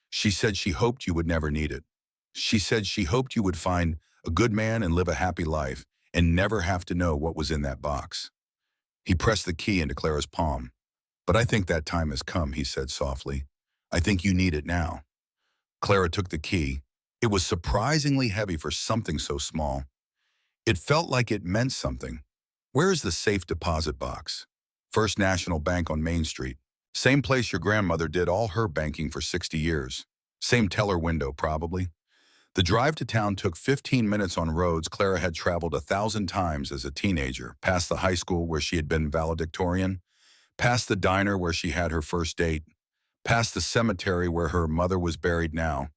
She said she hoped you would never need it. She said she hoped you would find a good man and live a happy life and never have to know what was in that box. He pressed the key into Clara's palm. But I think that time has come, he said softly. I think you need it now. Clara took the key. It was surprisingly heavy for something so small. It felt like it meant something. Where is the safe deposit box? First National Bank on Main Street. Same place your grandmother did all her banking for 60 years. Same teller window, probably. The drive to town took 15 minutes on roads Clara had traveled 1,000 times as a teenager, past the high school where she had been valedictorian, past the diner where she had her first date, past the cemetery where her mother was buried now,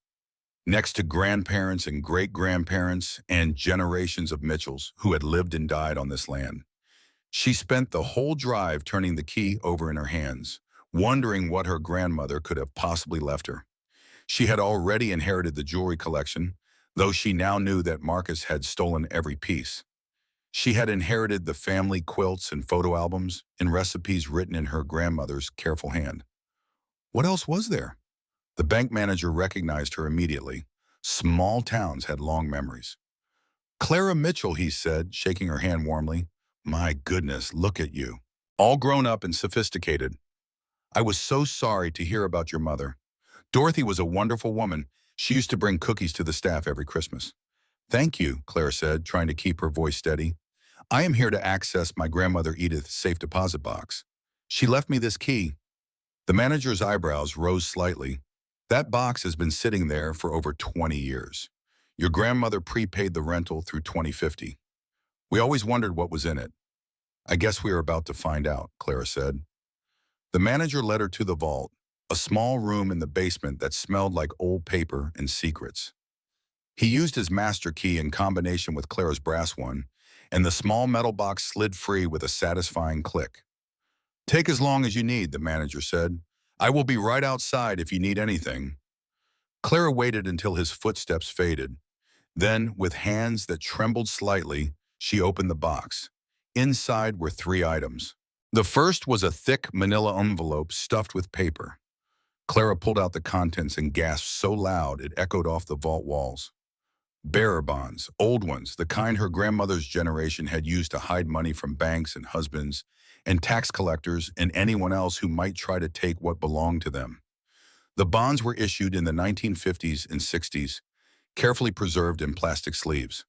next to grandparents and great-grandparents and generations of Mitchells who had lived and died on this land. She spent the whole drive turning the key over in her hands, wondering what her grandmother could have possibly left her. She had already inherited the jewelry collection, though she now knew that Marcus had stolen every piece. She had inherited the family quilts and photo albums and recipes written in her grandmother's careful hand. What else was there? The bank manager recognized her immediately. Small towns had long memories. Clara Mitchell, he said, shaking her hand warmly. My goodness, look at you. All grown up and sophisticated. I was so sorry to hear about your mother. Dorothy was a wonderful woman. She used to bring cookies to the staff every Christmas. Thank you, Clara said, trying to keep her voice steady. I am here to access my grandmother Edith's safe deposit box. She left me this key. The manager's eyebrows rose slightly. That box has been sitting there for over 20 years. Your grandmother prepaid the rental through 2050. We always wondered what was in it. I guess we are about to find out, Clara said. The manager led her to the vault, a small room in the basement that smelled like old paper and secrets. He used his master key in combination with Clara's brass one, and the small metal box slid free with a satisfying click. Take as long as you need, the manager said. I will be right outside if you need anything. Clara waited until his footsteps faded. Then, with hands that trembled slightly, she opened the box. Inside were three items. The first was a thick manila envelope stuffed with paper. Clara pulled out the contents and gasped so loud it echoed off the vault walls. Bearer bonds, old ones, the kind her grandmother's generation had used to hide money from banks and husbands and tax collectors and anyone else who might try to take what belonged to them. The bonds were issued in the 1950s and 60s, carefully preserved in plastic sleeves.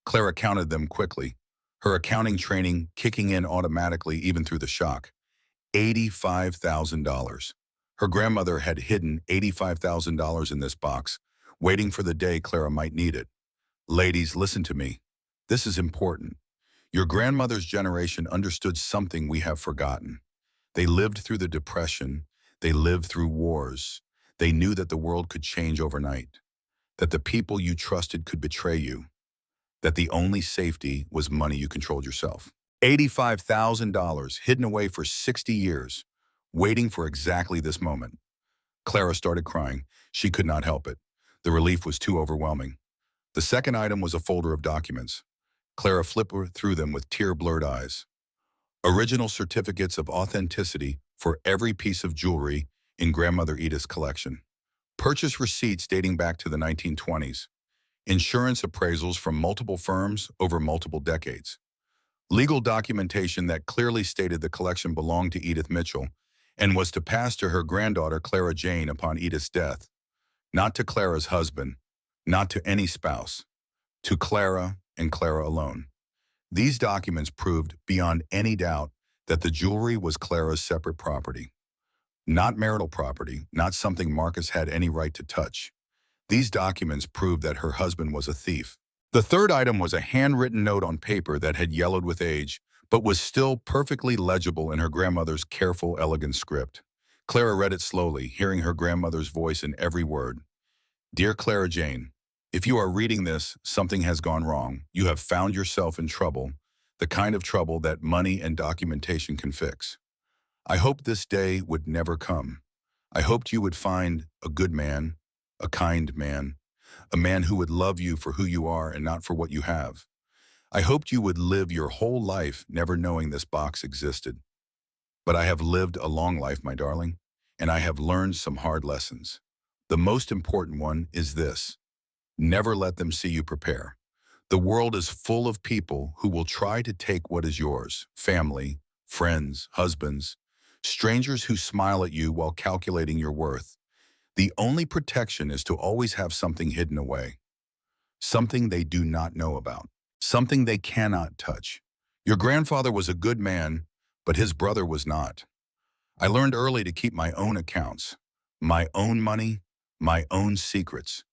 Clara counted them quickly, her accounting training kicking in automatically even through the shock. $85,000. Her grandmother had hidden $85,000 in this box, waiting for the day Clara might need it. Ladies, listen to me. This is important. Your grandmother's generation understood something we have forgotten. They lived through the Depression. They lived through wars. They knew that the world could change overnight, that the people you trusted could betray you, that the only safety was money you controlled yourself. $85,000 hidden away for 60 years, waiting for exactly this moment. Clara started crying. She could not help it. The relief was too overwhelming. The second item was a folder of documents. Clara flipped through them with tear-blurred eyes. Original certificates of authenticity for every piece of jewelry in Grandmother Edith's collection. Purchase receipts dating back to the 1920s. Insurance appraisals from multiple firms over multiple decades. Legal documentation that clearly stated the collection belonged to Edith Mitchell and was to pass to her granddaughter Clara Jane upon Edith's death. Not to Clara's husband, not to any spouse, to Clara and Clara alone. These documents proved beyond any doubt that the jewelry was Clara's separate property. Not marital property, not something Marcus had any right to touch. These documents proved that her husband was a thief. The third item was a handwritten note on paper that had yellowed with age, but was still perfectly legible in her grandmother's careful, elegant script. Clara read it slowly, hearing her grandmother's voice in every word. Dear Clara Jane, if you are reading this, something has gone wrong. You have found yourself in trouble, the kind of trouble that money and documentation can fix. I hoped this day would never come. I hoped you would find a good man, a kind man, a man who would love you for who you are and not for what you have. I hoped you would live your whole life never knowing this box existed. But I have lived a long life, my darling, and I have learned some hard lessons. The most important one is this: never let them see you prepare. The world is full of people who will try to take what is yours: family, friends, husbands, strangers who smile at you while calculating your worth. The only protection is to always have something hidden away, something they do not know about, something they cannot touch. Your grandfather was a good man, but his brother was not. I learned early to keep my own accounts, my own money, my own secrets.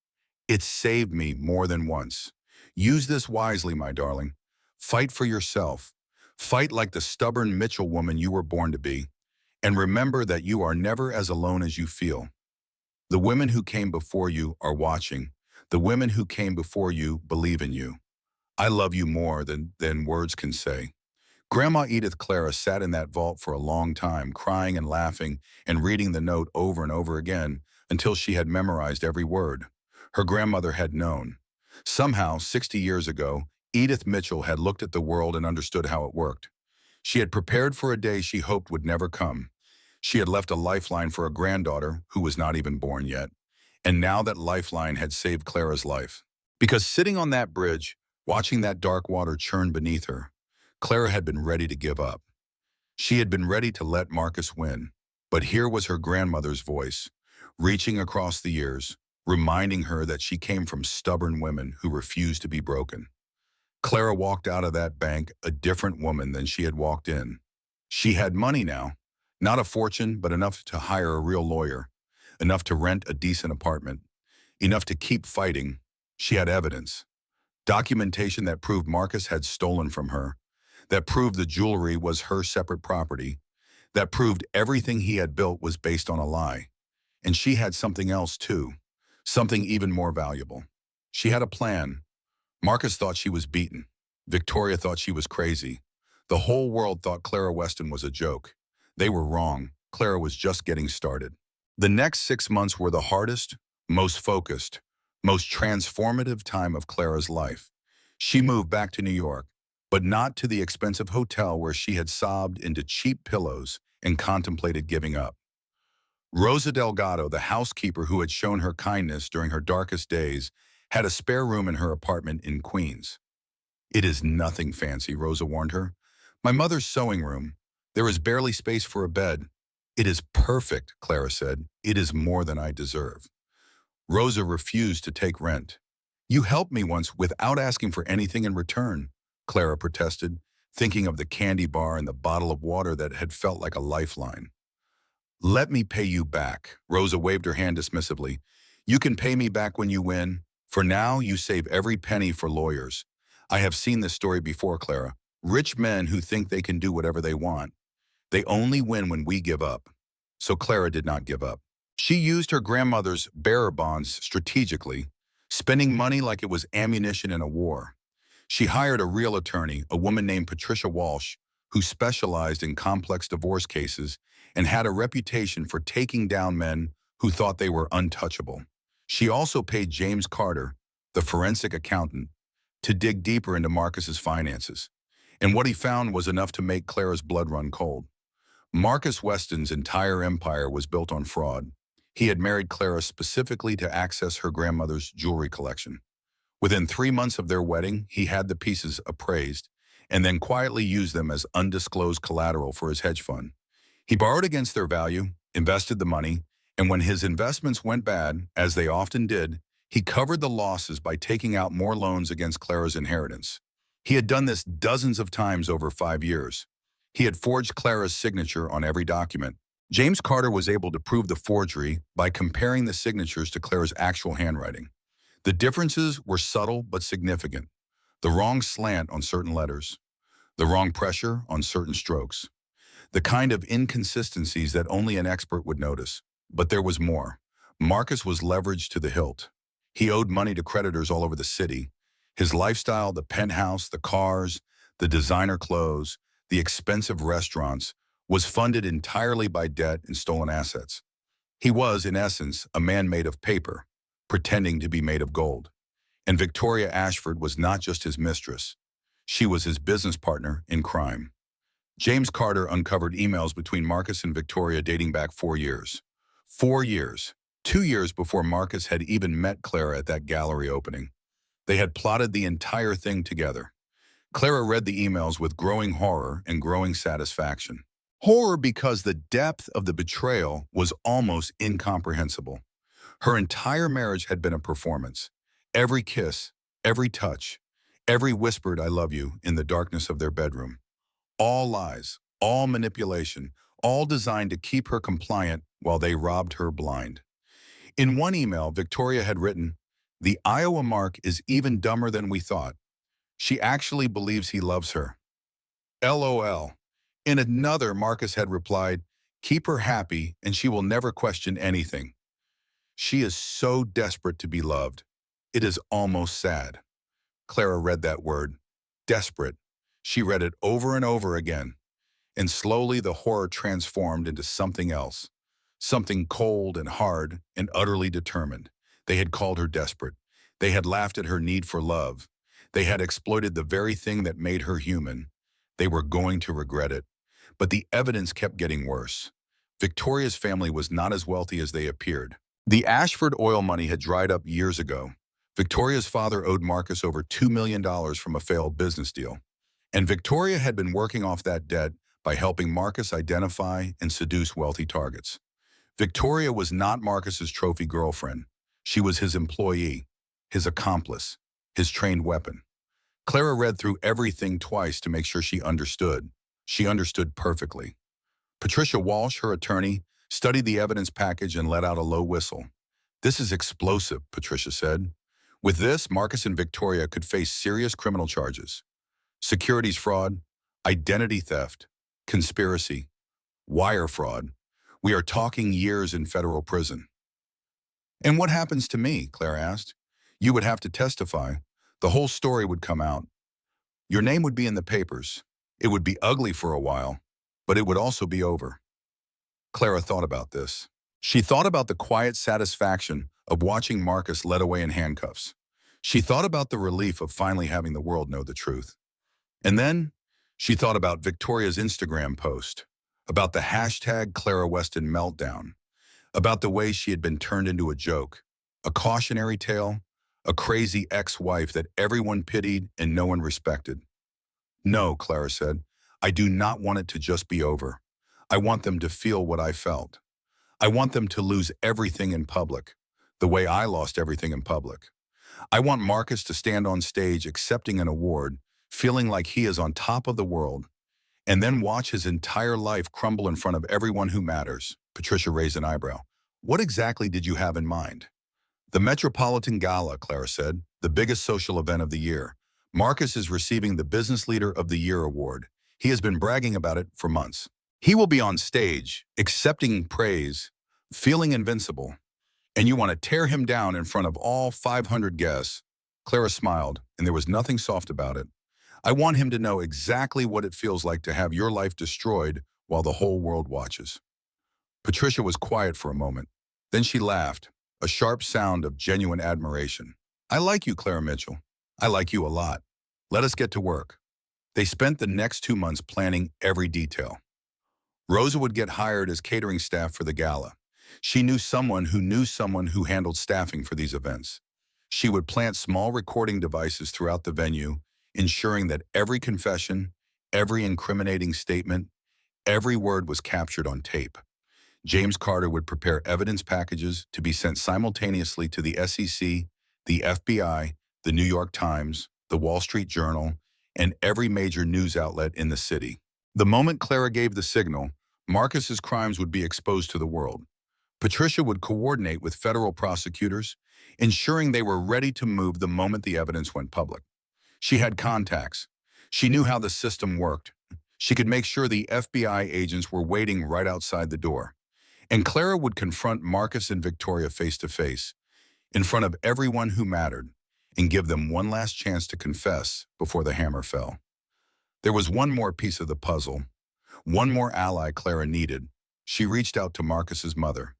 It saved me more than once. Use this wisely, my darling. Fight for yourself. Fight like the stubborn Mitchell woman you were born to be. And remember that you are never as alone as you feel. The women who came before you are watching. The women who came before you believe in you. I love you more than words can say. Grandma Edith Clara sat in that vault for a long time, crying and laughing and reading the note over and over again until she had memorized every word. Her grandmother had known. Somehow, 60 years ago, Edith Mitchell had looked at the world and understood how it worked. She had prepared for a day she hoped would never come. She had left a lifeline for a granddaughter who was not even born yet. And now that lifeline had saved Clara's life. Because sitting on that bridge, watching that dark water churn beneath her, Clara had been ready to give up. She had been ready to let Marcus win. But here was her grandmother's voice, reaching across the years, reminding her that she came from stubborn women who refused to be broken. Clara walked out of that bank a different woman than she had walked in. She had money now, not a fortune, but enough to hire a real lawyer, enough to rent a decent apartment, enough to keep fighting. She had evidence, documentation that proved Marcus had stolen from her, that proved the jewelry was her separate property, that proved everything he had built was based on a lie. And she had something else too, something even more valuable. She had a plan. Marcus thought she was beaten. Victoria thought she was crazy. The whole world thought Clara Weston was a joke. They were wrong. Clara was just getting started. The next 6 months were the hardest, most focused, most transformative time of Clara's life. She moved back to New York, but not to the expensive hotel where she had sobbed into cheap pillows and contemplated giving up. Rosa Delgado, the housekeeper who had shown her kindness during her darkest days, had a spare room in her apartment in Queens. "It is nothing fancy," Rosa warned her. "My mother's sewing room. There is barely space for a bed." "It is perfect," Clara said. "It is more than I deserve." Rosa refused to take rent. "You helped me once without asking for anything in return," Clara protested, thinking of the candy bar and the bottle of water that had felt like a lifeline. "Let me pay you back," Rosa waved her hand dismissively. "You can pay me back when you win. For now, you save every penny for lawyers. I have seen this story before, Clara. Rich men who think they can do whatever they want. They only win when we give up." So Clara did not give up. She used her grandmother's bearer bonds strategically, spending money like it was ammunition in a war. She hired a real attorney, a woman named Patricia Walsh, who specialized in complex divorce cases and had a reputation for taking down men who thought they were untouchable. She also paid James Carter, the forensic accountant, to dig deeper into Marcus's finances. And what he found was enough to make Clara's blood run cold. Marcus Weston's entire empire was built on fraud. He had married Clara specifically to access her grandmother's jewelry collection. Within 3 months of their wedding, he had the pieces appraised and then quietly used them as undisclosed collateral for his hedge fund. He borrowed against their value, invested the money, and when his investments went bad, as they often did, he covered the losses by taking out more loans against Clara's inheritance. He had done this dozens of times over 5 years. He had forged Clara's signature on every document. James Carter was able to prove the forgery by comparing the signatures to Clara's actual handwriting. The differences were subtle but significant. The wrong slant on certain letters, the wrong pressure on certain strokes, the kind of inconsistencies that only an expert would notice. But there was more. Marcus was leveraged to the hilt. He owed money to creditors all over the city. His lifestyle, the penthouse, the cars, the designer clothes, the expensive restaurants, was funded entirely by debt and stolen assets. He was, in essence, a man made of paper, pretending to be made of gold. And Victoria Ashford was not just his mistress. She was his business partner in crime. James Carter uncovered emails between Marcus and Victoria dating back 4 years. 4 years. 2 years before Marcus had even met Clara at that gallery opening. They had plotted the entire thing together. Clara read the emails with growing horror and growing satisfaction. Horror because the depth of the betrayal was almost incomprehensible. Her entire marriage had been a performance. Every kiss, every touch, every whispered "I love you" in the darkness of their bedroom. All lies, all manipulation, all designed to keep her compliant while they robbed her blind. In one email, Victoria had written, "The Iowa Mark is even dumber than we thought. She actually believes he loves her. LOL." In another, Marcus had replied, "Keep her happy and she will never question anything. She is so desperate to be loved. It is almost sad." Clara read that word, desperate. She read it over and over again. And slowly the horror transformed into something else. Something cold and hard and utterly determined. They had called her desperate. They had laughed at her need for love. They had exploited the very thing that made her human. They were going to regret it. But the evidence kept getting worse. Victoria's family was not as wealthy as they appeared. The Ashford oil money had dried up years ago. Victoria's father owed Marcus over $2 million from a failed business deal. And Victoria had been working off that debt by helping Marcus identify and seduce wealthy targets. Victoria was not Marcus's trophy girlfriend. She was his employee, his accomplice, his trained weapon. Clara read through everything twice to make sure she understood. She understood perfectly. Patricia Walsh, her attorney, studied the evidence package and let out a low whistle. "This is explosive," Patricia said. "With this, Marcus and Victoria could face serious criminal charges. Securities fraud, identity theft, conspiracy, wire fraud. We are talking years in federal prison." "And what happens to me?" Claire asked. "You would have to testify. The whole story would come out. Your name would be in the papers. It would be ugly for a while, but it would also be over." Clara thought about this. She thought about the quiet satisfaction of watching Marcus led away in handcuffs. She thought about the relief of finally having the world know the truth. And then she thought about Victoria's Instagram post, about the hashtag Clara Weston meltdown, about the way she had been turned into a joke, a cautionary tale, a crazy ex-wife that everyone pitied and no one respected. No, Clara said, I do not want it to just be over. I want them to feel what I felt. I want them to lose everything in public, the way I lost everything in public. I want Marcus to stand on stage accepting an award, feeling like he is on top of the world, and then watch his entire life crumble in front of everyone who matters. Patricia raised an eyebrow. What exactly did you have in mind? The Metropolitan Gala, Clara said, the biggest social event of the year. Marcus is receiving the Business Leader of the Year award. He has been bragging about it for months. He will be on stage, accepting praise, feeling invincible, and you want to tear him down in front of all 500 guests. Clara smiled, and there was nothing soft about it. I want him to know exactly what it feels like to have your life destroyed while the whole world watches. Patricia was quiet for a moment. Then she laughed, a sharp sound of genuine admiration. I like you, Clara Mitchell. I like you a lot. Let us get to work. They spent the next 2 months planning every detail. Rosa would get hired as catering staff for the gala. She knew someone who handled staffing for these events. She would plant small recording devices throughout the venue, ensuring that every confession, every incriminating statement, every word was captured on tape. James Carter would prepare evidence packages to be sent simultaneously to the SEC, the FBI, the New York Times, the Wall Street Journal, and every major news outlet in the city. The moment Clara gave the signal, Marcus's crimes would be exposed to the world. Patricia would coordinate with federal prosecutors, ensuring they were ready to move the moment the evidence went public. She had contacts. She knew how the system worked. She could make sure the FBI agents were waiting right outside the door. And Clara would confront Marcus and Victoria face to face, in front of everyone who mattered, and give them one last chance to confess before the hammer fell. There was one more piece of the puzzle, one more ally Clara needed. She reached out to Marcus's mother.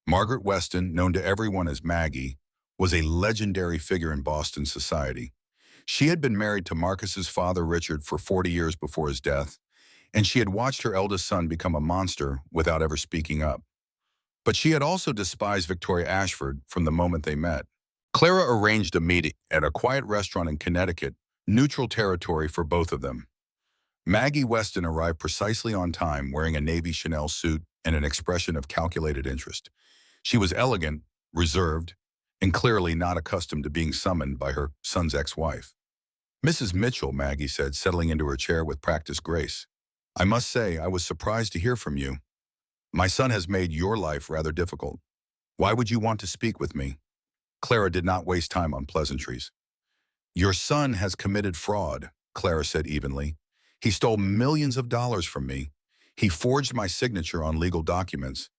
Margaret Weston, known to everyone as Maggie, was a legendary figure in Boston society. She had been married to Marcus's father, Richard, for 40 years before his death, and she had watched her eldest son become a monster without ever speaking up. But she had also despised Victoria Ashford from the moment they met. Clara arranged a meeting at a quiet restaurant in Connecticut, neutral territory for both of them. Maggie Weston arrived precisely on time, wearing a navy Chanel suit and an expression of calculated interest. She was elegant, reserved, and clearly not accustomed to being summoned by her son's ex-wife. Mrs. Mitchell, Maggie said, settling into her chair with practiced grace. I must say, I was surprised to hear from you. My son has made your life rather difficult. Why would you want to speak with me? Clara did not waste time on pleasantries. Your son has committed fraud, Clara said evenly. He stole millions of dollars from me. He forged my signature on legal documents.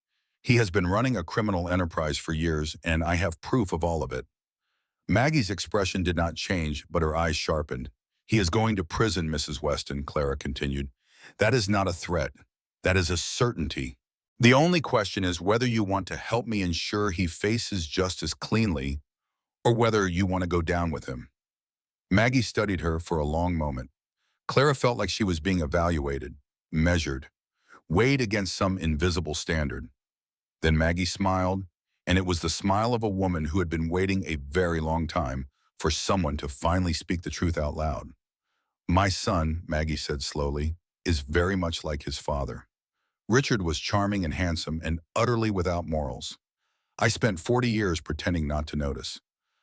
He has been running a criminal enterprise for years, and I have proof of all of it. Maggie's expression did not change, but her eyes sharpened. He is going to prison, Mrs. Weston, Clara continued. That is not a threat. That is a certainty. The only question is whether you want to help me ensure he faces justice cleanly, or whether you want to go down with him. Maggie studied her for a long moment. Clara felt like she was being evaluated, measured, weighed against some invisible standard. Then Maggie smiled, and it was the smile of a woman who had been waiting a very long time for someone to finally speak the truth out loud. My son, Maggie said slowly, is very much like his father. Richard was charming and handsome and utterly without morals. I spent 40 years pretending not to notice.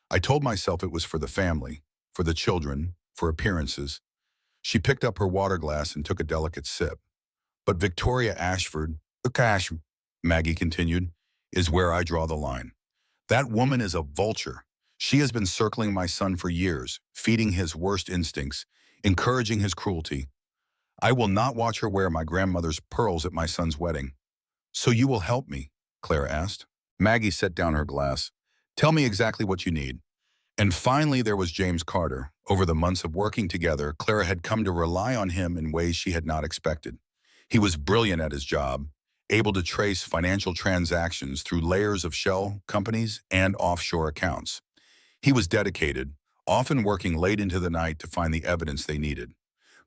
I told myself it was for the family, for the children, for appearances. She picked up her water glass and took a delicate sip. But Victoria Ashford, Maggie continued, is where I draw the line. That woman is a vulture. She has been circling my son for years, feeding his worst instincts, encouraging his cruelty. I will not watch her wear my grandmother's pearls at my son's wedding. So you will help me? Clara asked. Maggie set down her glass. Tell me exactly what you need. And finally there was James Carter. Over the months of working together, Clara had come to rely on him in ways she had not expected. He was brilliant at his job, able to trace financial transactions through layers of shell companies and offshore accounts. He was dedicated, often working late into the night to find the evidence they needed.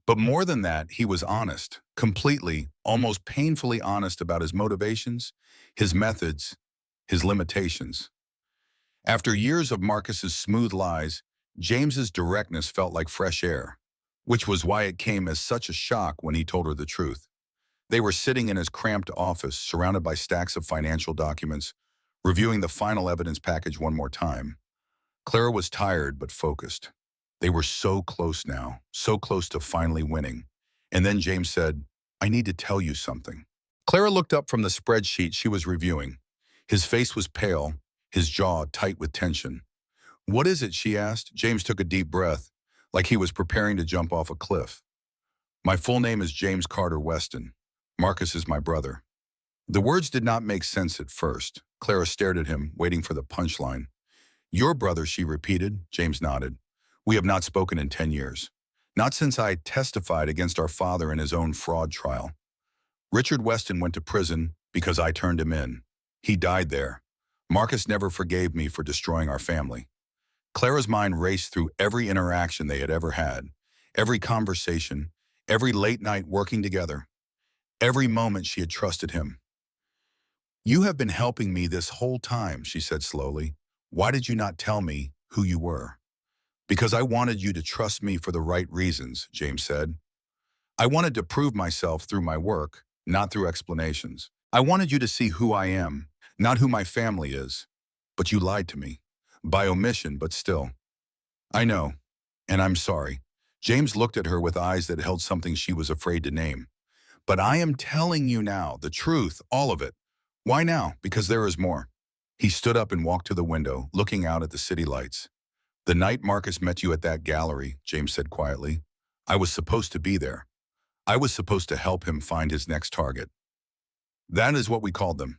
But more than that, he was honest, completely, almost painfully honest about his motivations, his methods, his limitations. After years of Marcus's smooth lies, James's directness felt like fresh air, which was why it came as such a shock when he told her the truth. They were sitting in his cramped office, surrounded by stacks of financial documents, reviewing the final evidence package one more time. Clara was tired but focused. They were so close now, so close to finally winning. And then James said, "I need to tell you something." Clara looked up from the spreadsheet she was reviewing. His face was pale, his jaw tight with tension. "What is it?" she asked. James took a deep breath, like he was preparing to jump off a cliff. "My full name is James Carter Weston. Marcus is my brother." The words did not make sense at first. Clara stared at him, waiting for the punchline. "Your brother," she repeated. James nodded. "We have not spoken in 10 years. Not since I testified against our father in his own fraud trial. Richard Weston went to prison because I turned him in. He died there. Marcus never forgave me for destroying our family." Clara's mind raced through every interaction they had ever had, every conversation, every late night working together, every moment she had trusted him. "You have been helping me this whole time," she said slowly. "Why did you not tell me who you were?" "Because I wanted you to trust me for the right reasons," James said. "I wanted to prove myself through my work, not through explanations. I wanted you to see who I am, not who my family is. But you lied to me. By omission, but still. I know, and I'm sorry." James looked at her with eyes that held something she was afraid to name. "But I am telling you now, the truth, all of it." "Why now?" "Because there is more." He stood up and walked to the window, looking out at the city lights. "The night Marcus met you at that gallery," James said quietly, "I was supposed to be there. I was supposed to help him find his next target. That is what we called them.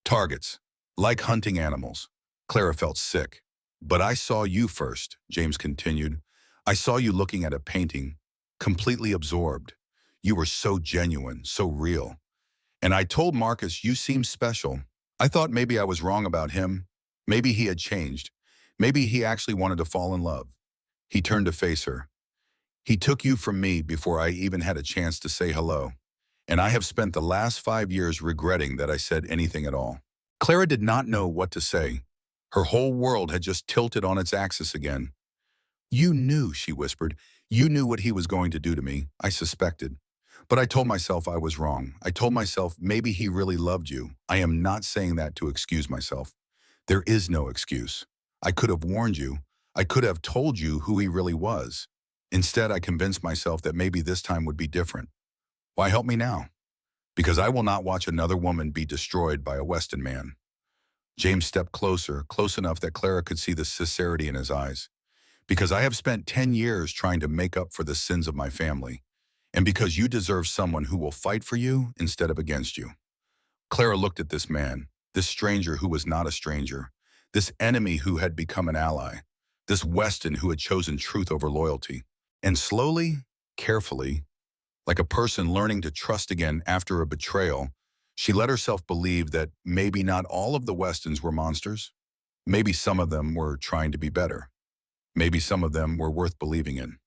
Targets. Like hunting animals." Clara felt sick. "But I saw you first," James continued. "I saw you looking at a painting, completely absorbed. You were so genuine, so real. And I told Marcus you seemed special. I thought maybe I was wrong about him. Maybe he had changed. Maybe he actually wanted to fall in love." He turned to face her. "He took you from me before I even had a chance to say hello. And I have spent the last 5 years regretting that I said anything at all." Clara did not know what to say. Her whole world had just tilted on its axis again. "You knew," she whispered. "You knew what he was going to do to me. I suspected. But I told myself I was wrong. I told myself maybe he really loved you. I am not saying that to excuse myself. There is no excuse. I could have warned you. I could have told you who he really was. Instead, I convinced myself that maybe this time would be different. Why help me now? Because I will not watch another woman be destroyed by a Weston man." James stepped closer, close enough that Clara could see the sincerity in his eyes. "Because I have spent 10 years trying to make up for the sins of my family. And because you deserve someone who will fight for you instead of against you." Clara looked at this man, this stranger who was not a stranger, this enemy who had become an ally, this Weston who had chosen truth over loyalty. And slowly, carefully, like a person learning to trust again after a betrayal, she let herself believe that maybe not all of the Westons were monsters. Maybe some of them were trying to be better. Maybe some of them were worth believing in.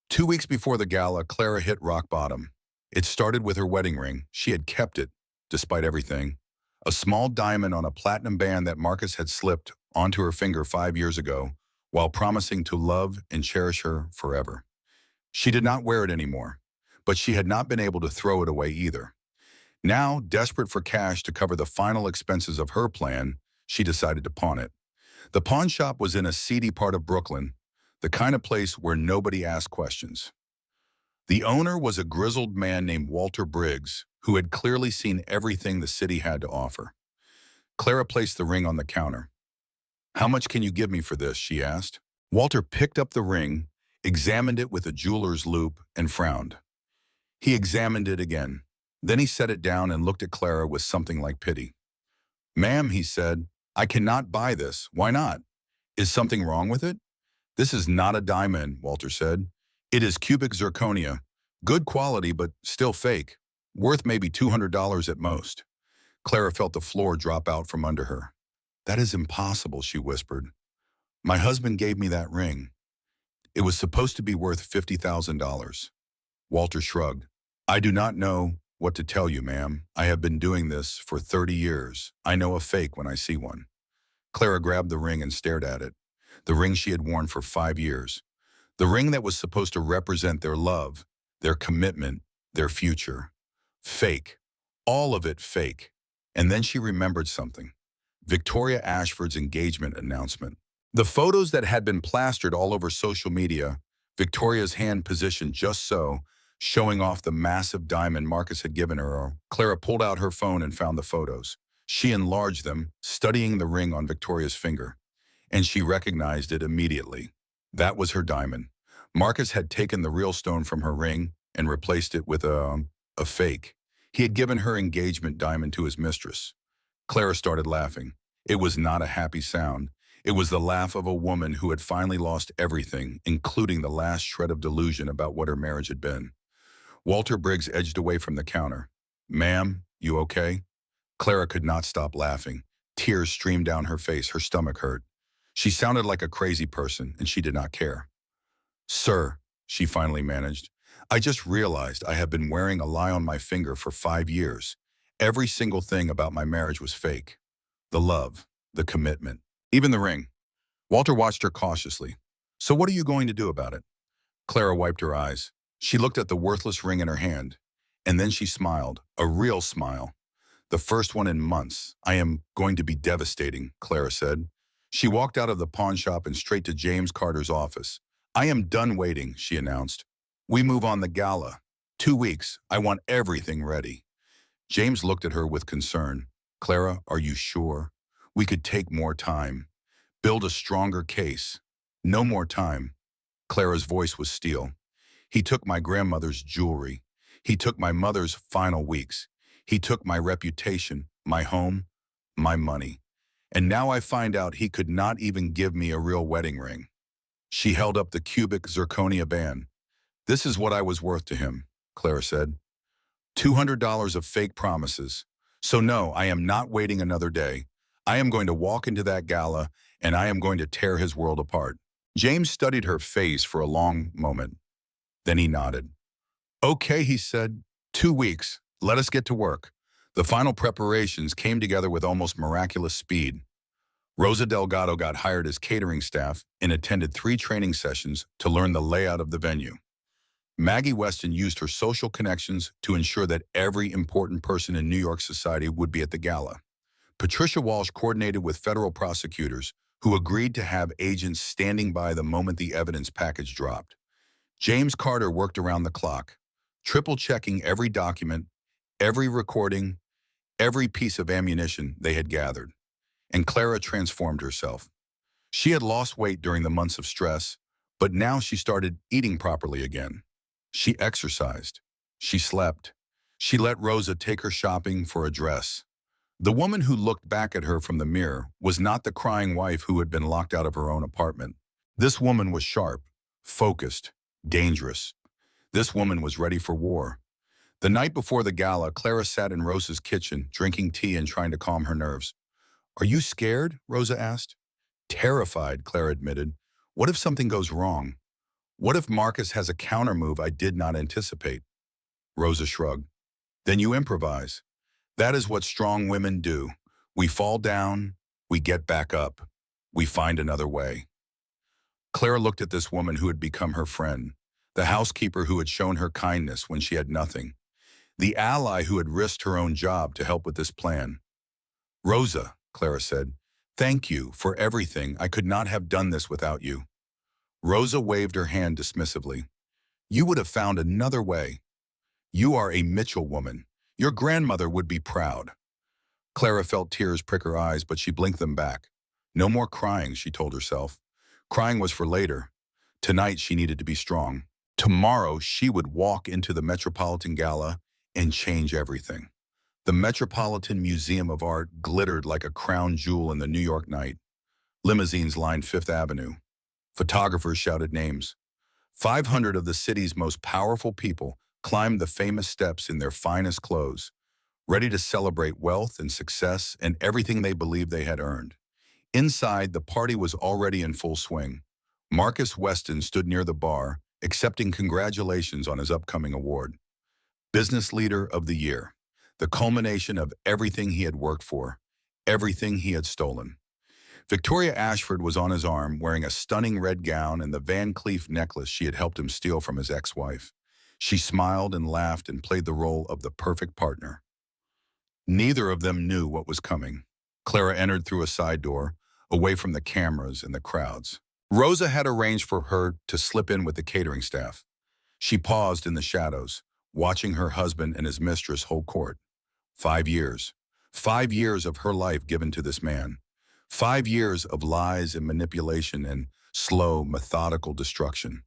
2 weeks before the gala, Clara hit rock bottom. It started with her wedding ring. She had kept it, despite everything. A small diamond on a platinum band that Marcus had slipped onto her finger 5 years ago, while promising to love and cherish her forever. She did not wear it anymore, but she had not been able to throw it away either. Now, desperate for cash to cover the final expenses of her plan, she decided to pawn it. The pawn shop was in a seedy part of Brooklyn, the kind of place where nobody asked questions. The owner was a grizzled man named Walter Briggs, who had clearly seen everything the city had to offer. Clara placed the ring on the counter. "How much can you give me for this?" she asked. Walter picked up the ring, examined it with a jeweler's loupe, and frowned. He examined it again. Then he set it down and looked at Clara with something like pity. "Ma'am," he said, "I cannot buy this. Why not? Is something wrong with it?" "This is not a diamond," Walter said. "It is cubic zirconia. Good quality, but still fake." Worth maybe $200 at most. Clara felt the floor drop out from under her. That is impossible, she whispered. My husband gave me that ring. It was supposed to be worth $50,000. Walter shrugged. I do not know what to tell you, ma'am. I have been doing this for 30 years. I know a fake when I see one. Clara grabbed the ring and stared at it. The ring she had worn for 5 years. The ring that was supposed to represent their love, their commitment, their future. Fake. All of it fake. And then she remembered something. Victoria Ashford's engagement announcement. The photos that had been plastered all over social media, Victoria's hand positioned just so, showing off the massive diamond Marcus had given her. Clara pulled out her phone and found the photos. She enlarged them, studying the ring on Victoria's finger, and she recognized it immediately. That was her diamond. Marcus had taken the real stone from her ring and replaced it with a fake. He had given her engagement diamond to his mistress. Clara started laughing. It was not a happy sound. It was the laugh of a woman who had finally lost everything, including the last shred of delusion about what her marriage had been. Walter Briggs edged away from the counter. Ma'am, you okay? Clara could not stop laughing. Tears streamed down her face. Her stomach hurt. She sounded like a crazy person, and she did not care. Sir, she finally managed, I just realized I have been wearing a lie on my finger for 5 years. Every single thing about my marriage was fake. The love, the commitment, even the ring. Walter watched her cautiously. So what are you going to do about it? Clara wiped her eyes. She looked at the worthless ring in her hand, and then she smiled, a real smile. The first one in months. I am going to be devastating, Clara said. She walked out of the pawn shop and straight to James Carter's office. I am done waiting, she announced. We move on the Gala. 2 weeks. I want everything ready. James looked at her with concern. Clara, are you sure? We could take more time. Build a stronger case. No more time. Clara's voice was steel. He took my grandmother's jewelry. He took my mother's final weeks. He took my reputation, my home, my money. And now I find out he could not even give me a real wedding ring. She held up the cubic zirconia band. This is what I was worth to him, Clara said. $200 of fake promises. So no, I am not waiting another day. I am going to walk into that gala, and I am going to tear his world apart. James studied her face for a long moment. Then he nodded. Okay, he said. 2 weeks. Let us get to work. The final preparations came together with almost miraculous speed. Rosa Delgado got hired as catering staff and attended 3 training sessions to learn the layout of the venue. Maggie Weston used her social connections to ensure that every important person in New York society would be at the gala. Patricia Walsh coordinated with federal prosecutors who agreed to have agents standing by the moment the evidence package dropped. James Carter worked around the clock, triple-checking every document, every recording, every piece of ammunition they had gathered. And Clara transformed herself. She had lost weight during the months of stress, but now she started eating properly again. She exercised. She slept. She let Rosa take her shopping for a dress. The woman who looked back at her from the mirror was not the crying wife who had been locked out of her own apartment. This woman was sharp, focused, dangerous. This woman was ready for war. The night before the gala, Clara sat in Rosa's kitchen, drinking tea and trying to calm her nerves. Are you scared? Rosa asked. Terrified, Clara admitted. What if something goes wrong? What if Marcus has a countermove I did not anticipate? Rosa shrugged. Then you improvise. That is what strong women do. We fall down, we get back up, we find another way. Clara looked at this woman who had become her friend, the housekeeper who had shown her kindness when she had nothing, the ally who had risked her own job to help with this plan. Rosa, Clara said, thank you for everything. I could not have done this without you. Rosa waved her hand dismissively. You would have found another way. You are a Mitchell woman. Your grandmother would be proud. Clara felt tears prick her eyes, but she blinked them back. No more crying, she told herself. Crying was for later. Tonight she needed to be strong. Tomorrow she would walk into the Metropolitan Gala and change everything. The Metropolitan Museum of Art glittered like a crown jewel in the New York night. Limousines lined Fifth Avenue. Photographers shouted names. 500 of the city's most powerful people climbed the famous steps in their finest clothes, ready to celebrate wealth and success and everything they believed they had earned. Inside, the party was already in full swing. Marcus Weston stood near the bar, accepting congratulations on his upcoming award. Business Leader of the Year, the culmination of everything he had worked for, everything he had stolen. Victoria Ashford was on his arm, wearing a stunning red gown and the Van Cleef necklace she had helped him steal from his ex-wife. She smiled and laughed and played the role of the perfect partner. Neither of them knew what was coming. Clara entered through a side door, away from the cameras and the crowds. Rosa had arranged for her to slip in with the catering staff. She paused in the shadows, watching her husband and his mistress hold court. 5 years. 5 years of her life given to this man. 5 years of lies and manipulation and slow, methodical destruction.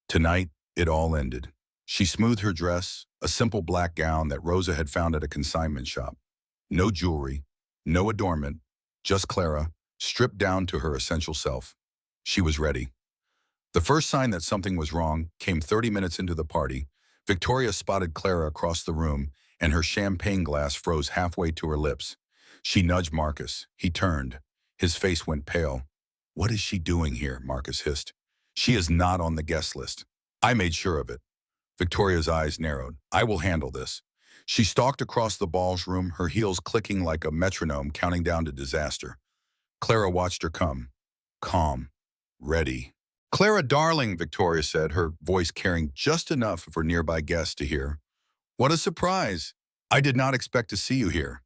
Tonight, it all ended. She smoothed her dress, a simple black gown that Rosa had found at a consignment shop. No jewelry, no adornment, just Clara, stripped down to her essential self. She was ready. The first sign that something was wrong came 30 minutes into the party. Victoria spotted Clara across the room, and her champagne glass froze halfway to her lips. She nudged Marcus. He turned. His face went pale. "What is she doing here?" Marcus hissed. "She is not on the guest list. I made sure of it." Victoria's eyes narrowed. "I will handle this." She stalked across the ballroom, her heels clicking like a metronome counting down to disaster. Clara watched her come. Calm. Ready. "Clara, darling," Victoria said, her voice carrying just enough for nearby guests to hear. "What a surprise. I did not expect to see you here.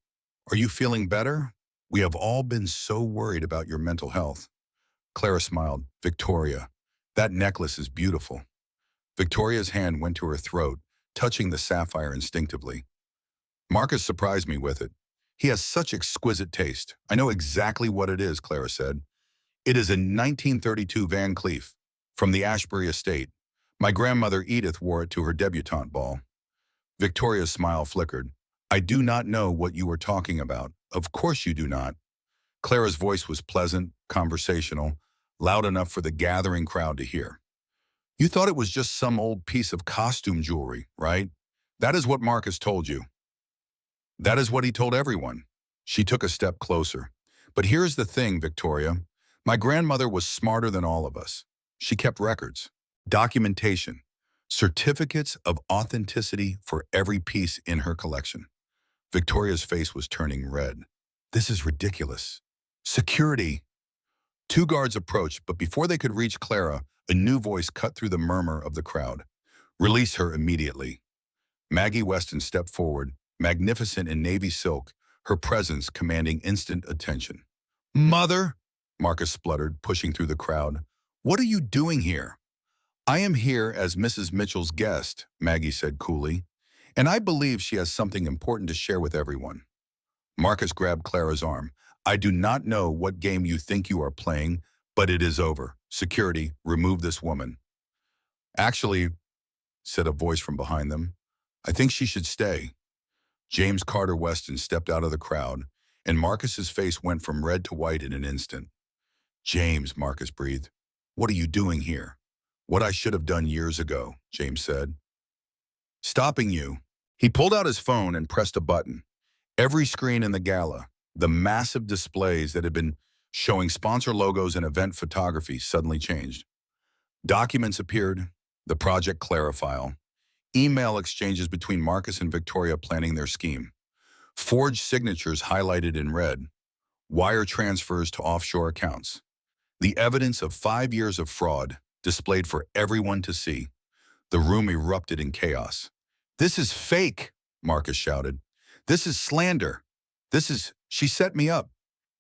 Are you feeling better? We have all been so worried about your mental health." Clara smiled. "Victoria, that necklace is beautiful." Victoria's hand went to her throat, touching the sapphire instinctively. "Marcus surprised me with it. He has such exquisite taste. I know exactly what it is," Clara said. "It is a 1932 Van Cleef from the Ashbury estate. My grandmother Edith wore it to her debutante ball." Victoria's smile flickered. "I do not know what you are talking about. Of course you do not." Clara's voice was pleasant, conversational, loud enough for the gathering crowd to hear. "You thought it was just some old piece of costume jewelry, right? That is what Marcus told you." "That is what he told everyone." She took a step closer. "But here's the thing, Victoria. My grandmother was smarter than all of us. She kept records, documentation, certificates of authenticity for every piece in her collection." Victoria's face was turning red. "This is ridiculous. Security!" 2 guards approached, but before they could reach Clara, a new voice cut through the murmur of the crowd. "Release her immediately." Maggie Weston stepped forward, magnificent in navy silk, her presence commanding instant attention. "Mother!" Marcus spluttered, pushing through the crowd. "What are you doing here?" "I am here as Mrs. Mitchell's guest," Maggie said coolly, "and I believe she has something important to share with everyone." Marcus grabbed Clara's arm. "I do not know what game you think you are playing, but it is over. Security, remove this woman." "Actually," said a voice from behind them, "I think she should stay." James Carter Weston stepped out of the crowd, and Marcus's face went from red to white in an instant. "James," Marcus breathed, "what are you doing here?" "What I should have done years ago," James said. "Stopping you." He pulled out his phone and pressed a button. Every screen in the gala, the massive displays that had been showing sponsor logos and event photography, suddenly changed. Documents appeared, the Project Clara file, email exchanges between Marcus and Victoria planning their scheme, forged signatures highlighted in red, wire transfers to offshore accounts. The evidence of 5 years of fraud displayed for everyone to see. The room erupted in chaos. "This is fake," Marcus shouted. "This is slander. She set me up."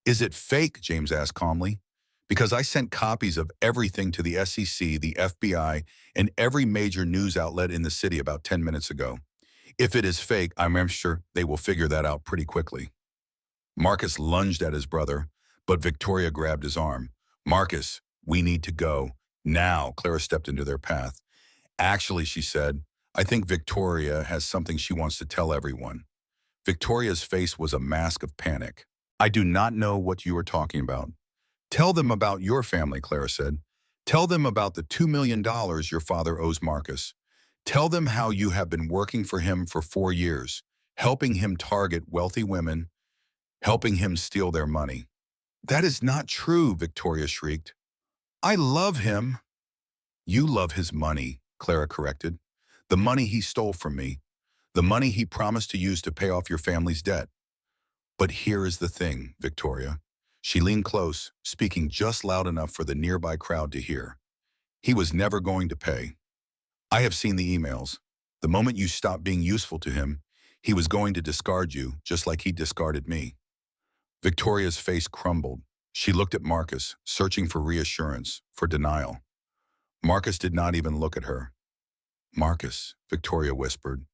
"Is it fake?" James asked calmly. "Because I sent copies of everything to the SEC, the FBI, and every major news outlet in the city about 10 minutes ago. If it is fake, I'm sure they will figure that out pretty quickly." Marcus lunged at his brother, but Victoria grabbed his arm. "Marcus, we need to go. Now." Clara stepped into their path. "Actually," she said, "I think Victoria has something she wants to tell everyone." Victoria's face was a mask of panic. "I do not know what you are talking about." "Tell them about your family," Clara said. "Tell them about the $2 million your father owes Marcus. Tell them how you have been working for him for 4 years, helping him target wealthy women, helping him steal their money. That is not true, Victoria shrieked. I love him. You love his money, Clara corrected. The money he stole from me. The money he promised to use to pay off your family's debt. But here is the thing, Victoria. She leaned close, speaking just loud enough for the nearby crowd to hear. He was never going to pay. I have seen the emails. The moment you stopped being useful to him, he was going to discard you, just like he discarded me. Victoria's face crumbled. She looked at Marcus, searching for reassurance, for denial. Marcus did not even look at her. Marcus, Victoria whispered,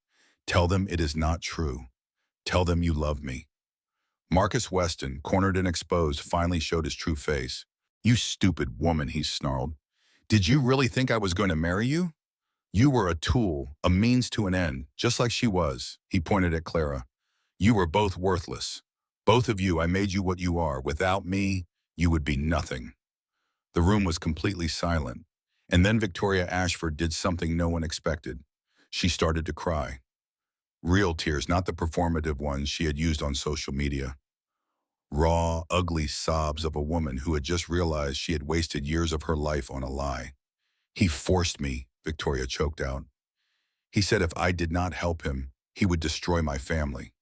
tell them it is not true. Tell them you love me. Marcus Weston, cornered and exposed, finally showed his true face. You stupid woman, he snarled. Did you really think I was going to marry you? You were a tool, a means to an end, just like she was, he pointed at Clara. You were both worthless. Both of you, I made you what you are. Without me, you would be nothing. The room was completely silent, and then Victoria Ashford did something no one expected. She started to cry. Real tears, not the performative ones she had used on social media. Raw, ugly sobs of a woman who had just realized she had wasted years of her life on a lie. He forced me, Victoria choked out. He said if I did not help him, he would destroy my family.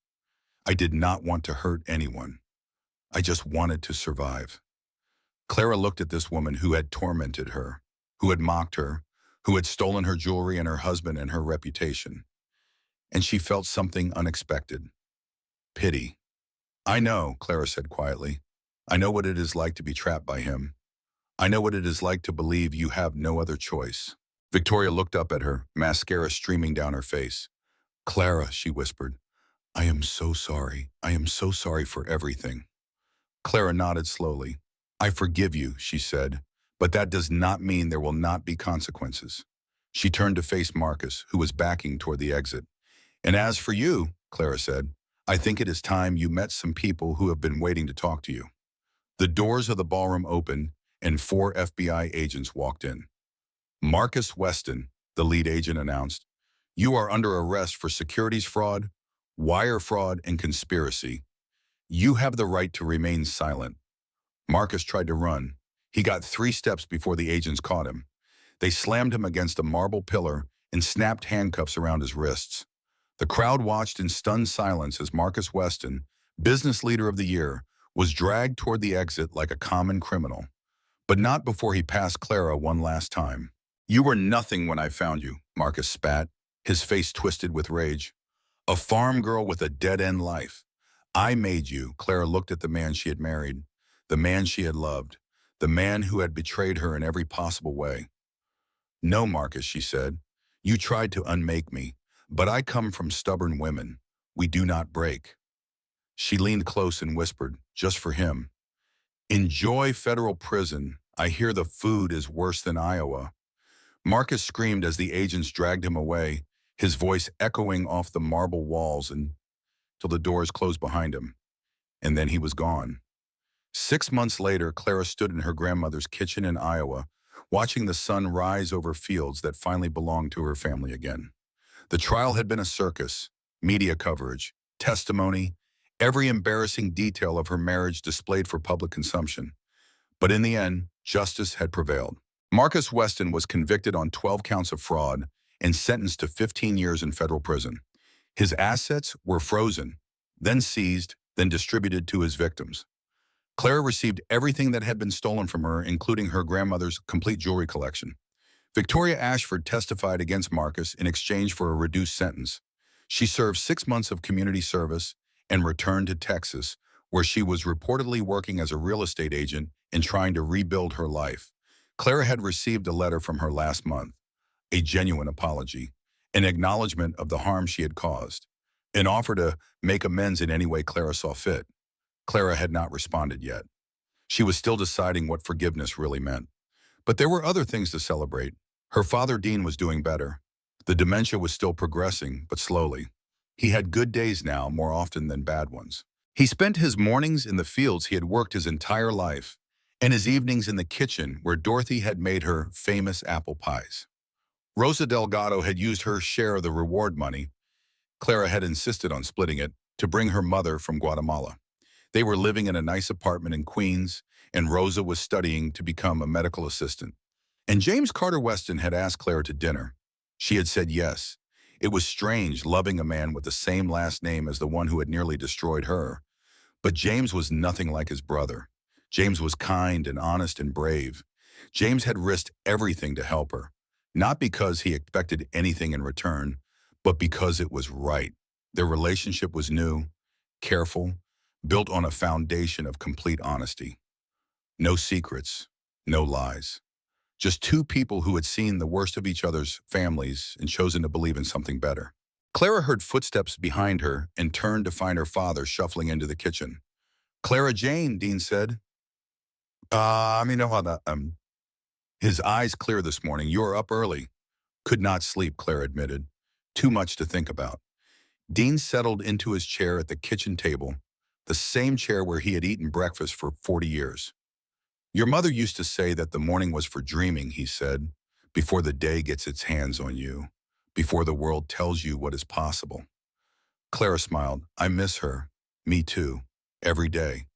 I did not want to hurt anyone. I just wanted to survive. Clara looked at this woman who had tormented her, who had mocked her, who had stolen her jewelry and her husband and her reputation. And she felt something unexpected. Pity. I know, Clara said quietly. I know what it is like to be trapped by him. I know what it is like to believe you have no other choice. Victoria looked up at her, mascara streaming down her face. Clara, she whispered, I am so sorry. I am so sorry for everything. Clara nodded slowly. I forgive you, she said, but that does not mean there will not be consequences. She turned to face Marcus, who was backing toward the exit. And as for you, Clara said, I think it is time you met some people who have been waiting to talk to you. The doors of the ballroom opened, and 4 FBI agents walked in. Marcus Weston, the lead agent announced, you are under arrest for securities fraud, wire fraud, and conspiracy. You have the right to remain silent. Marcus tried to run. He got 3 steps before the agents caught him. They slammed him against a marble pillar and snapped handcuffs around his wrists. The crowd watched in stunned silence as Marcus Weston, Business Leader of the Year, was dragged toward the exit like a common criminal. But not before he passed Clara one last time. You were nothing when I found you, Marcus spat, his face twisted with rage. A farm girl with a dead-end life. I made you. Clara looked at the man she had married, the man she had loved, the man who had betrayed her in every possible way. No, Marcus, she said. You tried to unmake me, but I come from stubborn women. We do not break. She leaned close and whispered, just for him. Enjoy federal prison. I hear the food is worse than Iowa. Marcus screamed as the agents dragged him away, his voice echoing off the marble walls until the doors closed behind him. And then he was gone. 6 months later, Clara stood in her grandmother's kitchen in Iowa, watching the sun rise over fields that finally belonged to her family again. The trial had been a circus, media coverage, testimony, every embarrassing detail of her marriage displayed for public consumption. But in the end, justice had prevailed. Marcus Weston was convicted on 12 counts of fraud and sentenced to 15 years in federal prison. His assets were frozen, then seized, then distributed to his victims. Clara received everything that had been stolen from her, including her grandmother's complete jewelry collection. Victoria Ashford testified against Marcus in exchange for a reduced sentence. She served 6 months of community service and returned to Texas, where she was reportedly working as a real estate agent and trying to rebuild her life. Clara had received a letter from her last month, a genuine apology, an acknowledgement of the harm she had caused, an offer to make amends in any way Clara saw fit. Clara had not responded yet. She was still deciding what forgiveness really meant. But there were other things to celebrate. Her father, Dean, was doing better. The dementia was still progressing, but slowly. He had good days now, more often than bad ones. He spent his mornings in the fields he had worked his entire life, and his evenings in the kitchen where Dorothy had made her famous apple pies. Rosa Delgado had used her share of the reward money. Clara had insisted on splitting it to bring her mother from Guatemala. They were living in a nice apartment in Queens, and Rosa was studying to become a medical assistant. And James Carter Weston had asked Clara to dinner. She had said yes. It was strange loving a man with the same last name as the one who had nearly destroyed her. But James was nothing like his brother. James was kind and honest and brave. James had risked everything to help her, not because he expected anything in return, but because it was right. Their relationship was new, careful, built on a foundation of complete honesty. No secrets, no lies. Just two people who had seen the worst of each other's families and chosen to believe in something better. Clara heard footsteps behind her and turned to find her father shuffling into the kitchen. "Clara Jane," Dean said. His eyes clear this morning. "You're up early." "Could not sleep," Clara admitted. "Too much to think about." Dean settled into his chair at the kitchen table, the same chair where he had eaten breakfast for 40 years. "Your mother used to say that the morning was for dreaming," he said, "before the day gets its hands on you, before the world tells you what is possible." Clara smiled. "I miss her. Me too. Every day."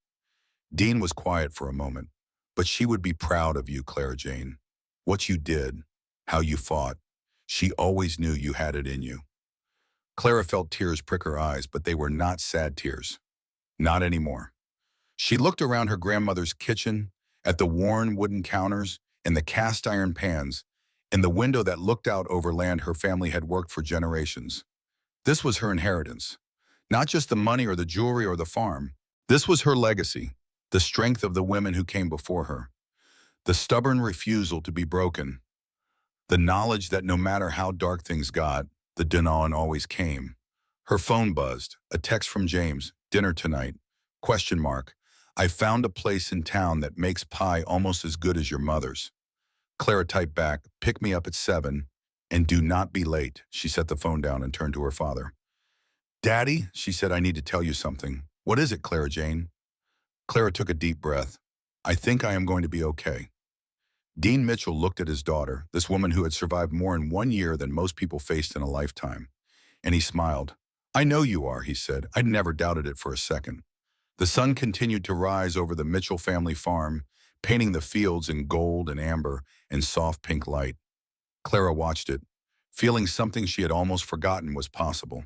Dean was quiet for a moment. "But she would be proud of you, Clara Jane. What you did, how you fought. She always knew you had it in you." Clara felt tears prick her eyes, but they were not sad tears. Not anymore. She looked around her grandmother's kitchen, at the worn wooden counters and the cast iron pans, and the window that looked out over land her family had worked for generations. This was her inheritance. Not just the money or the jewelry or the farm. This was her legacy, the strength of the women who came before her, the stubborn refusal to be broken, the knowledge that no matter how dark things got, the dawn always came. Her phone buzzed, a text from James, "Dinner tonight, ? I found a place in town that makes pie almost as good as your mother's." Clara typed back, "Pick me up at 7, and do not be late." She set the phone down and turned to her father. "Daddy," she said, "I need to tell you something." "What is it, Clara Jane?" Clara took a deep breath. "I think I am going to be okay." Dean Mitchell looked at his daughter, this woman who had survived more in 1 year than most people faced in a lifetime, and he smiled. "I know you are," he said. "I never doubted it for a second." The sun continued to rise over the Mitchell family farm, painting the fields in gold and amber and soft pink light. Clara watched it, feeling something she had almost forgotten was possible.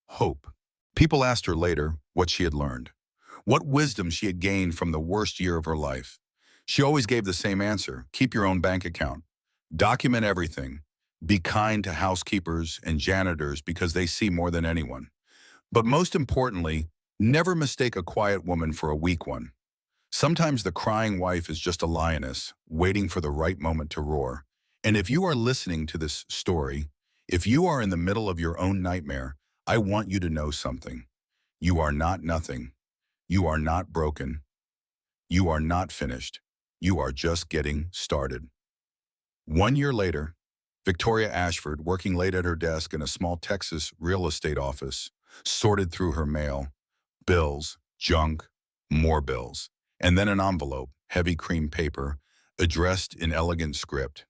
Hope. People asked her later what she had learned, what wisdom she had gained from the worst year of her life. She always gave the same answer: keep your own bank account. Document everything. Be kind to housekeepers and janitors because they see more than anyone. But most importantly, never mistake a quiet woman for a weak one. Sometimes the crying wife is just a lioness, waiting for the right moment to roar. And if you are listening to this story, if you are in the middle of your own nightmare, I want you to know something. You are not nothing. You are not broken. You are not finished. You are just getting started. 1 year later, Victoria Ashford, working late at her desk in a small Texas real estate office, sorted through her mail. Bills, junk, more bills, and then an envelope, heavy cream paper, addressed in elegant script.